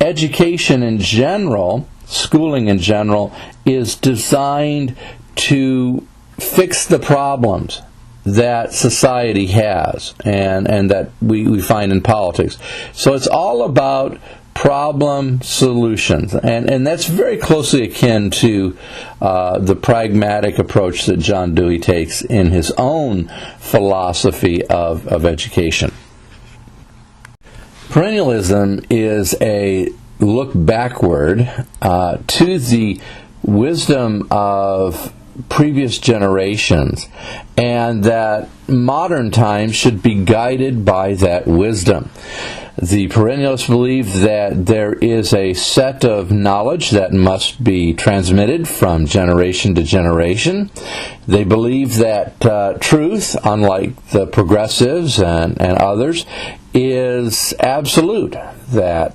education in general, schooling in general, is designed to fix the problems, that society has and that we find in politics. So it's all about problem solutions, and that's very closely akin to the pragmatic approach that John Dewey takes in his own philosophy of education. Perennialism is a look backward to the wisdom of previous generations, and that modern times should be guided by that wisdom. The perennialists believe that there is a set of knowledge that must be transmitted from generation to generation. They believe that truth, unlike the progressives and others, is absolute, that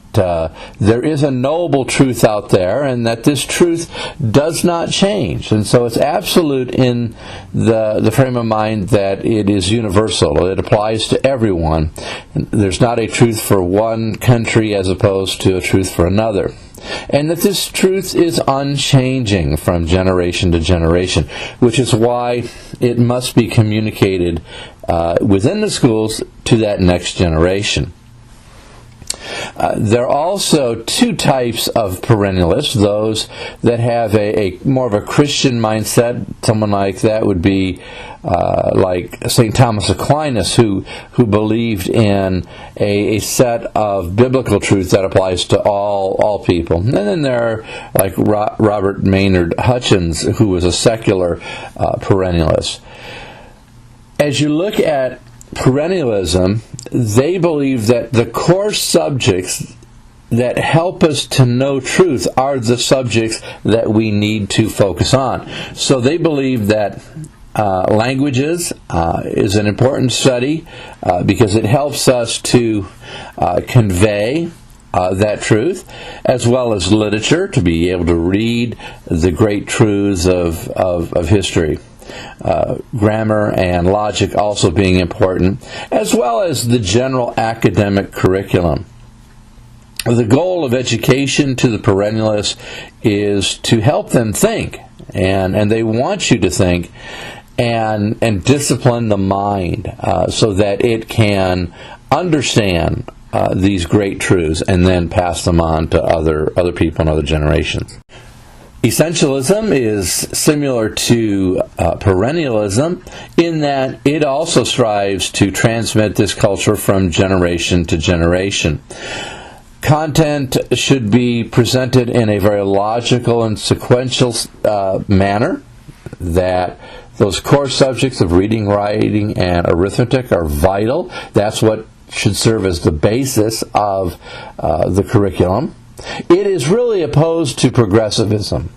there is a knowable truth out there, and that this truth does not change. And so it's absolute in the frame of mind that it is universal. It applies to everyone. There's not a truth for one country as opposed to a truth for another. And that this truth is unchanging from generation to generation, which is why it must be communicated within the schools to that next generation. There are also two types of perennialists: those that have a more of a Christian mindset. Someone like that would be like St. Thomas Aquinas, who believed in a set of biblical truth that applies to all people. And then there are like Robert Maynard Hutchins, who was a secular perennialist. As you look at perennialism, they believe that the core subjects that help us to know truth are the subjects that we need to focus on. So they believe that languages is an important study because it helps us to convey that truth, as well as literature, to be able to read the great truths of history. Grammar and logic also being important, as well as the general academic curriculum. The goal of education to the perennialists is to help them think, and they want you to think and discipline the mind so that it can understand these great truths and then pass them on to other people and other generations. Essentialism is similar to perennialism in that it also strives to transmit this culture from generation to generation. Content should be presented in a very logical and sequential manner, that those core subjects of reading, writing, and arithmetic are vital. That's what should serve as the basis of the curriculum. It is really opposed to progressivism,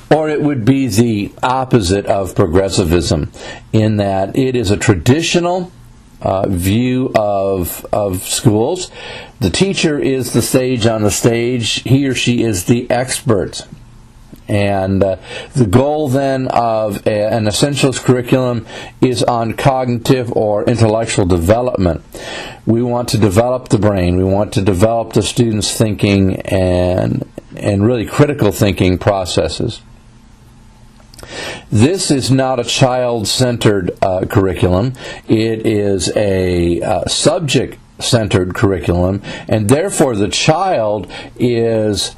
or it would be the opposite of progressivism, in that it is a traditional view of schools. The teacher is the sage on the stage. He or she is the expert. And the goal then of an essentialist curriculum is on cognitive or intellectual development. We want to develop the brain. We want to develop the students' thinking and really critical thinking processes. This is not a child-centered curriculum. It is a subject-centered curriculum, and therefore the child is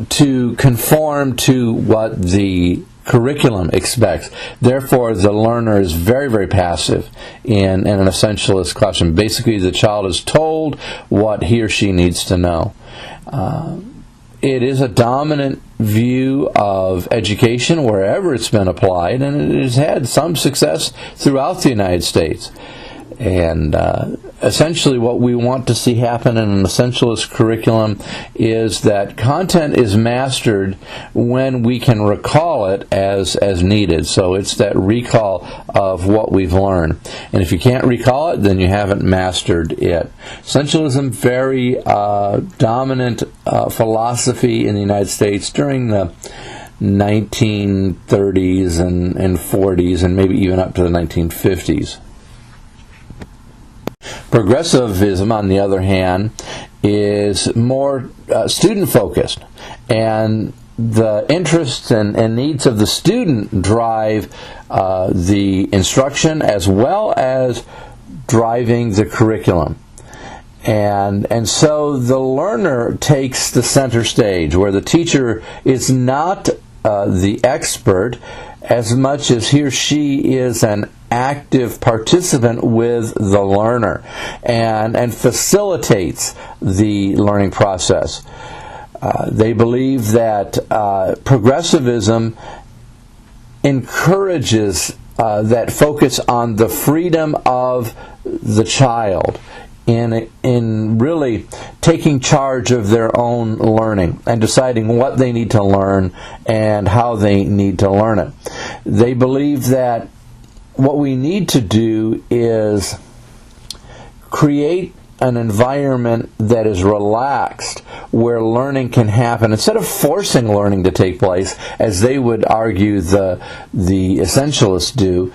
to conform to what the curriculum expects. Therefore, the learner is very, very passive in an essentialist classroom. Basically, the child is told what he or she needs to know. It is a dominant view of education wherever it's been applied, and it has had some success throughout the United States. And essentially what we want to see happen in an essentialist curriculum is that content is mastered when we can recall it as needed. So it's that recall of what we've learned. And if you can't recall it, then you haven't mastered it. Essentialism, very dominant philosophy in the United States during the 1930s and 40s, and maybe even up to the 1950s. Progressivism, on the other hand, is more student-focused, and the interests and needs of the student drive the instruction as well as driving the curriculum. And so the learner takes the center stage, where the teacher is not the expert as much as he or she is an active participant with the learner and facilitates the learning process. They believe that progressivism encourages that focus on the freedom of the child in really taking charge of their own learning and deciding what they need to learn and how they need to learn it. They believe that what we need to do is create an environment that is relaxed, where learning can happen instead of forcing learning to take place, as they would argue the essentialists do.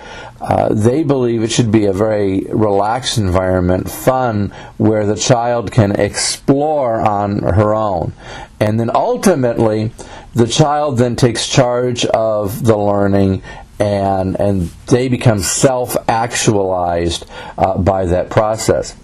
They believe it should be a very relaxed environment, fun, where the child can explore on her own. And then ultimately, the child then takes charge of the learning, and they become self-actualized by that process.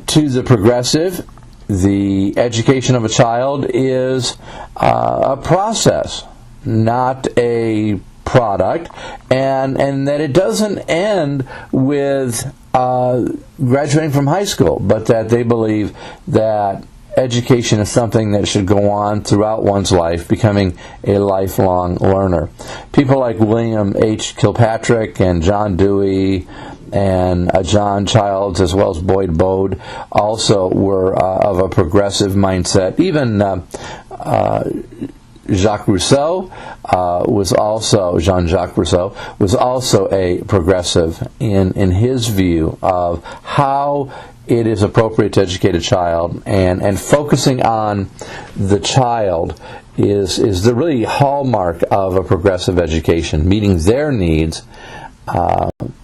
To the progressive, the education of a child is a process, not a product, and that it doesn't end with graduating from high school, but that they believe that education is something that should go on throughout one's life, becoming a lifelong learner. People like William H. Kilpatrick and John Dewey and John Childs, as well as Boyd Bode, also were of a progressive mindset. Even Jean-Jacques Rousseau was also a progressive in his view of how it is appropriate to educate a child, and focusing on the child is the really hallmark of a progressive education, meeting their needs.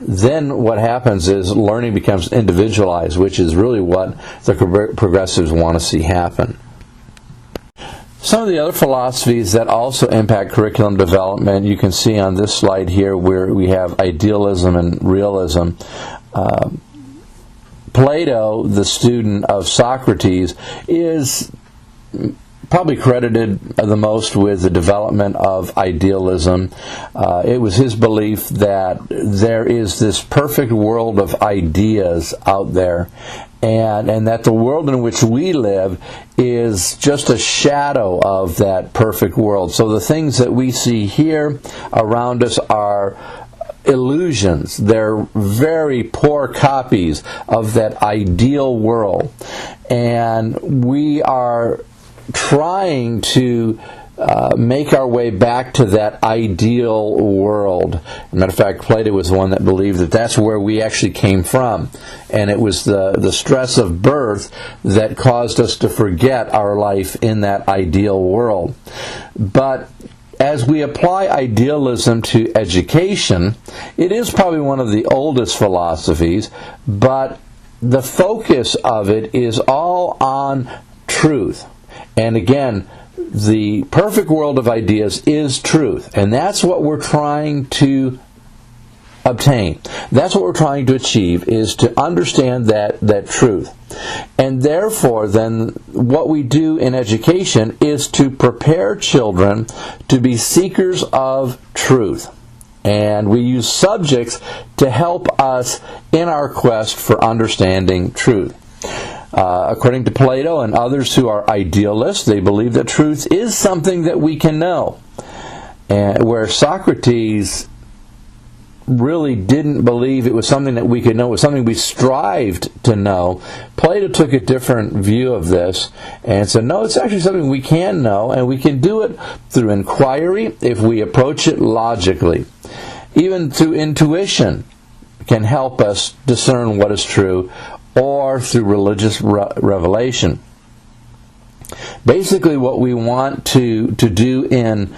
Then what happens is learning becomes individualized, which is really what the progressives want to see happen. Some of the other philosophies that also impact curriculum development, you can see on this slide here, where we have idealism and realism. Plato, the student of Socrates, is probably credited the most with the development of idealism. It was his belief that there is this perfect world of ideas out there, and that the world in which we live is just a shadow of that perfect world. So the things that we see here around us are illusions. They're very poor copies of that ideal world. And we are trying to make our way back to that ideal world. As a matter of fact, Plato was the one that believed that that's where we actually came from. And it was the stress of birth that caused us to forget our life in that ideal world. But as we apply idealism to education, it is probably one of the oldest philosophies, but the focus of it is all on truth. And again, the perfect world of ideas is truth, and that's what we're trying to obtain. That's what we're trying to achieve, is to understand that truth. And therefore, then, what we do in education is to prepare children to be seekers of truth. And we use subjects to help us in our quest for understanding truth. According to Plato and others who are idealists, they believe that truth is something that we can know. And where Socrates really didn't believe it was something that we could know, it was something we strived to know, Plato took a different view of this and said, no, it's actually something we can know, and we can do it through inquiry if we approach it logically. Even through intuition can help us discern what is true, or through religious revelation. Basically, what we want to do in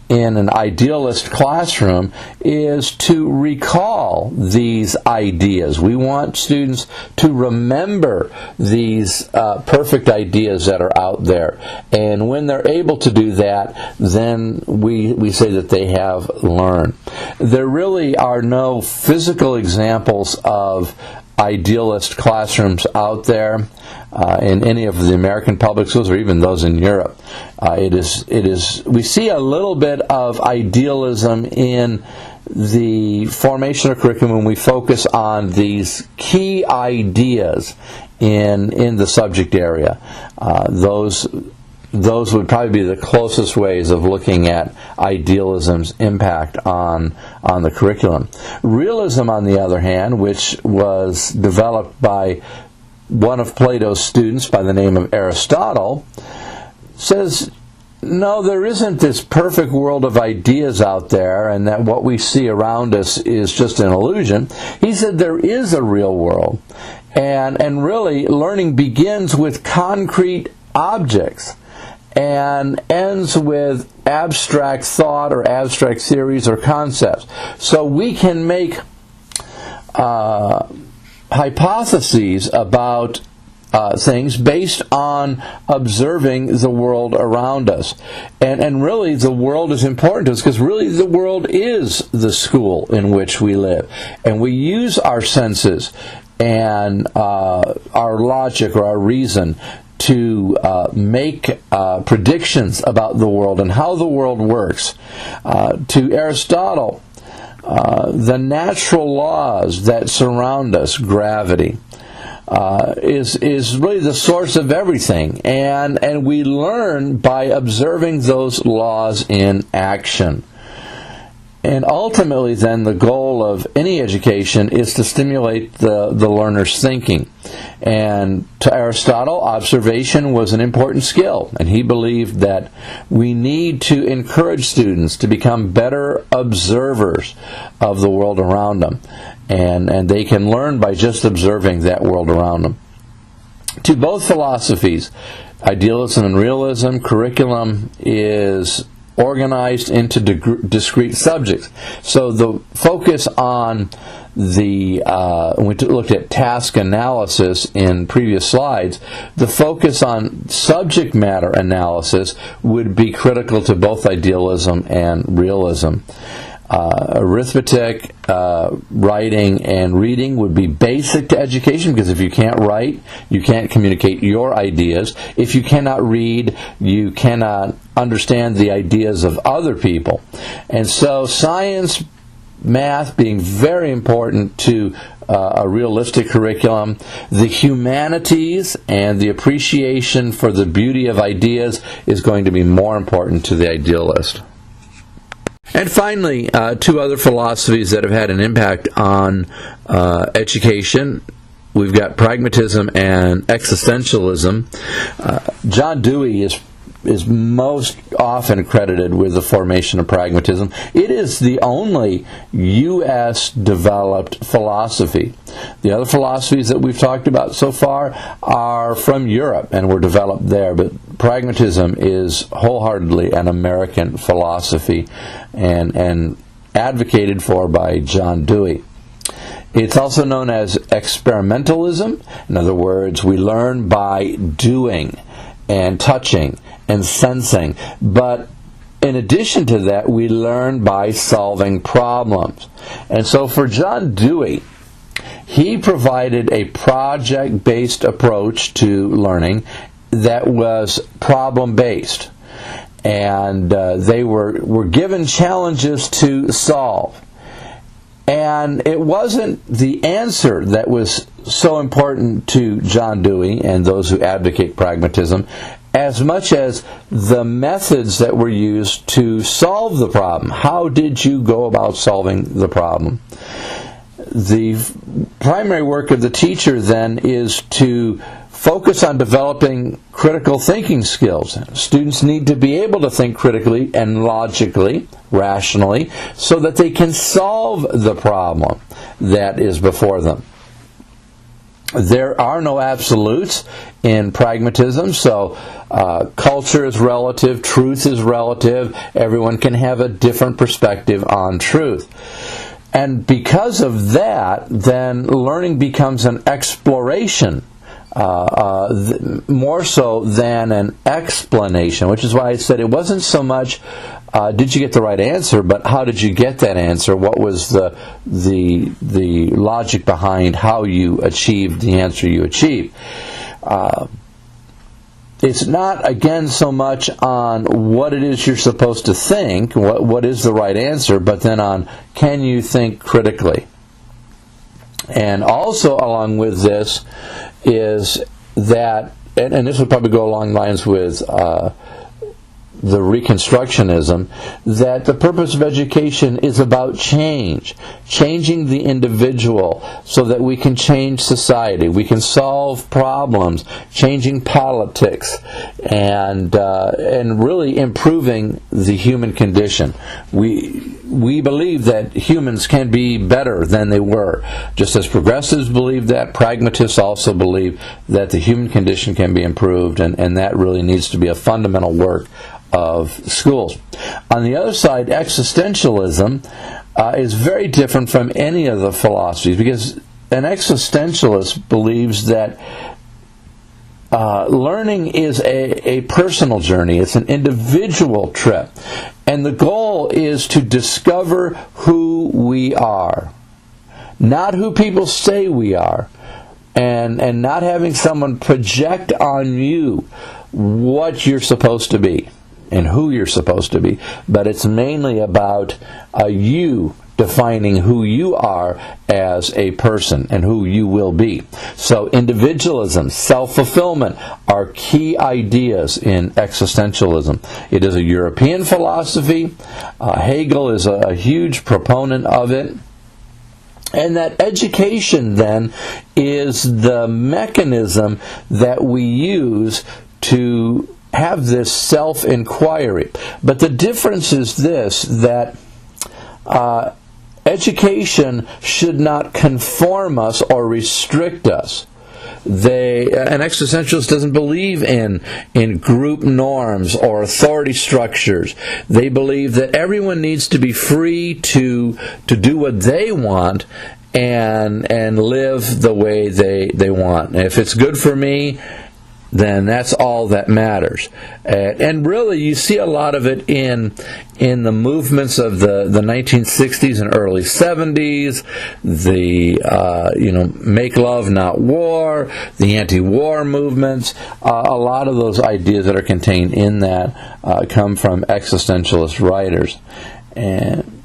in an idealist classroom is to recall these ideas. We want students to remember these perfect ideas that are out there. And when they're able to do that, then we say that they have learned. There really are no physical examples of idealist classrooms out there in any of the American public schools or even those in Europe. We see a little bit of idealism in the formation of curriculum when we focus on these key ideas in the subject area. Those would probably be the closest ways of looking at idealism's impact on the curriculum. Realism, on the other hand, which was developed by one of Plato's students by the name of Aristotle, says, no, there isn't this perfect world of ideas out there, and that what we see around us is just an illusion. He said there is a real world, and really learning begins with concrete objects and ends with abstract thought or abstract theories or concepts. So we can make hypotheses about things based on observing the world around us. And really the world is important to us because really the world is the school in which we live. And we use our senses and our logic or our reason to make predictions about the world and how the world works. To Aristotle, the natural laws that surround us, gravity, is really the source of everything, and we learn by observing those laws in action. And ultimately, then, the goal of any education is to stimulate the learner's thinking. And to Aristotle, observation was an important skill, and he believed that we need to encourage students to become better observers of the world around them. And they can learn by just observing that world around them. To both philosophies, idealism and realism, curriculum is organized into discrete subjects. So the focus on when we looked at task analysis in previous slides, the focus on subject matter analysis would be critical to both idealism and realism. Arithmetic, writing, and reading would be basic to education, because if you can't write, you can't communicate your ideas. If you cannot read, you cannot understand the ideas of other people. And so science, math being very important to a realistic curriculum, the humanities and the appreciation for the beauty of ideas is going to be more important to the idealist. And finally, two other philosophies that have had an impact on education. We've got pragmatism and existentialism. John Dewey is most often credited with the formation of pragmatism. It is the only U.S. developed philosophy. The other philosophies that we've talked about so far are from Europe and were developed there, but pragmatism is wholeheartedly an American philosophy and advocated for by John Dewey. It's also known as experimentalism. In other words, we learn by doing and touching and sensing. But in addition to that, we learn by solving problems. And so for John Dewey, he provided a project-based approach to learning that was problem-based. And they were given challenges to solve. And it wasn't the answer that was so important to John Dewey and those who advocate pragmatism, as much as the methods that were used to solve the problem. How did you go about solving the problem? The primary work of the teacher then is to focus on developing critical thinking skills. Students need to be able to think critically and logically, rationally, so that they can solve the problem that is before them. There are no absolutes in pragmatism, so culture is relative, truth is relative, everyone can have a different perspective on truth. And because of that, then learning becomes an exploration, more so than an explanation, which is why I said it wasn't so much did you get the right answer, but how did you get that answer? What was the logic behind how you achieved the answer you achieved? It's not, again, so much on what it is you're supposed to think, what is the right answer, but then on can you think critically. And also along with this is that, and this would probably go along lines with the Reconstructionism, that the purpose of education is about change, changing the individual so that we can change society, we can solve problems, changing politics, and really improving the human condition. We believe that humans can be better than they were. Just as progressives believe that, pragmatists also believe that the human condition can be improved, and that really needs to be a fundamental work of schools. On the other side, existentialism is very different from any of the philosophies, because an existentialist believes that learning is a personal journey. It's an individual trip. And the goal is to discover who we are, not who people say we are, and not having someone project on you what you're supposed to be and who you're supposed to be, but it's mainly about you defining who you are as a person and who you will be. So individualism, self-fulfillment are key ideas in existentialism. It is a European philosophy. Hegel is a huge proponent of it. And that education then is the mechanism that we use to have this self-inquiry. But the difference is this, that education should not conform us or restrict us. An existentialist doesn't believe in group norms or authority structures. They believe that everyone needs to be free to do what they want and live the way they want. If it's good for me, then that's all that matters. And really, you see a lot of it in the movements of the 1960s and early 70s, the make love, not war, the anti-war movements. A lot of those ideas that are contained in that come from existentialist writers. And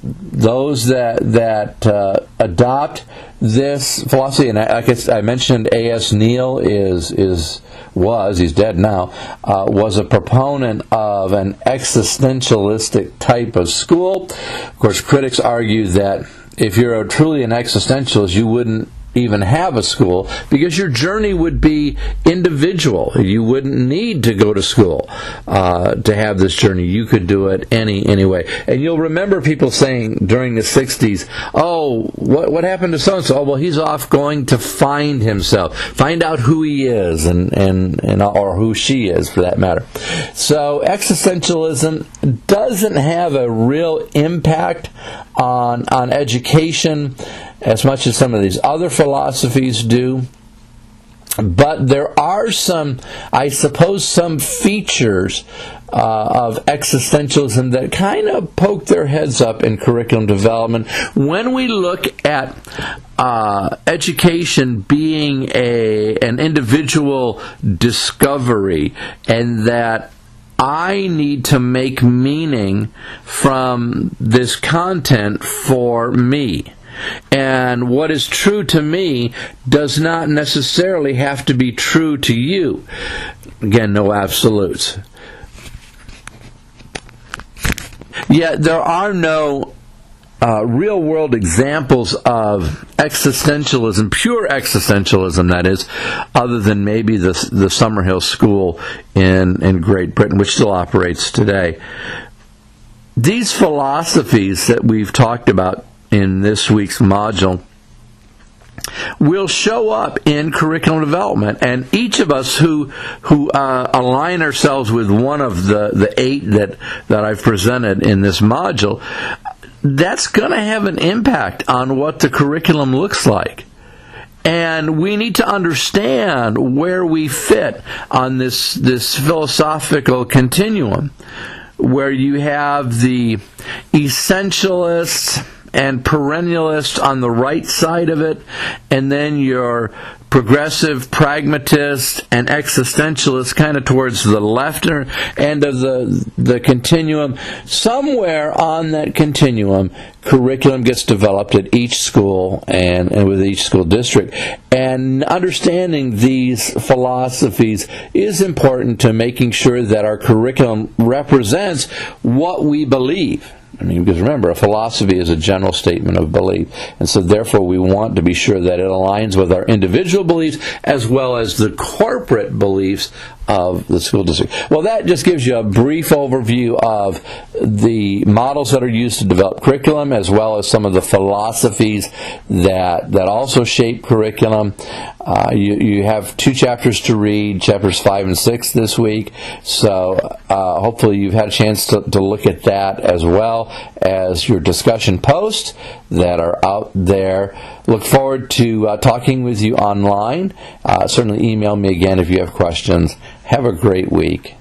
those that adopt this philosophy, and I mentioned A.S. Neal he's dead now, was a proponent of an existentialistic type of school. Of course, critics argue that if you're truly an existentialist, you wouldn't even have a school, because your journey would be individual. You wouldn't need to go to school to have this journey. You could do it any way. And you'll remember people saying during the 60s, oh, what happened to so-and-so? Oh, well, he's off going to find himself, find out who he is, and or who she is, for that matter. So existentialism doesn't have a real impact on education as much as some of these other philosophies do. But there are some features of existentialism that kind of poke their heads up in curriculum development when we look at education being an individual discovery, and that I need to make meaning from this content for me. And what is true to me does not necessarily have to be true to you. Again, no absolutes. Yet there are no real-world examples of existentialism, pure existentialism, that is, other than maybe the Summerhill School in Great Britain, which still operates today. These philosophies that we've talked about in this week's module will show up in curriculum development, and each of us who align ourselves with one of the 8 that I've presented in this module, that's going to have an impact on what the curriculum looks like. And we need to understand where we fit on this philosophical continuum, where you have the essentialists and perennialists on the right side of it, and then your progressive pragmatists and existentialists kind of towards the left end of the continuum. Somewhere on that continuum, curriculum gets developed at each school and with each school district. And understanding these philosophies is important to making sure that our curriculum represents what we believe. I mean, because remember, a philosophy is a general statement of belief, and so therefore we want to be sure that it aligns with our individual beliefs as well as the corporate beliefs of the school district. Well, that just gives you a brief overview of the models that are used to develop curriculum, as well as some of the philosophies that also shape curriculum. You have 2 chapters to read, chapters 5 and 6 this week, so hopefully you've had a chance to look at that as well as your discussion posts that are out there. Look forward to talking with you online. Certainly email me again if you have questions. Have a great week.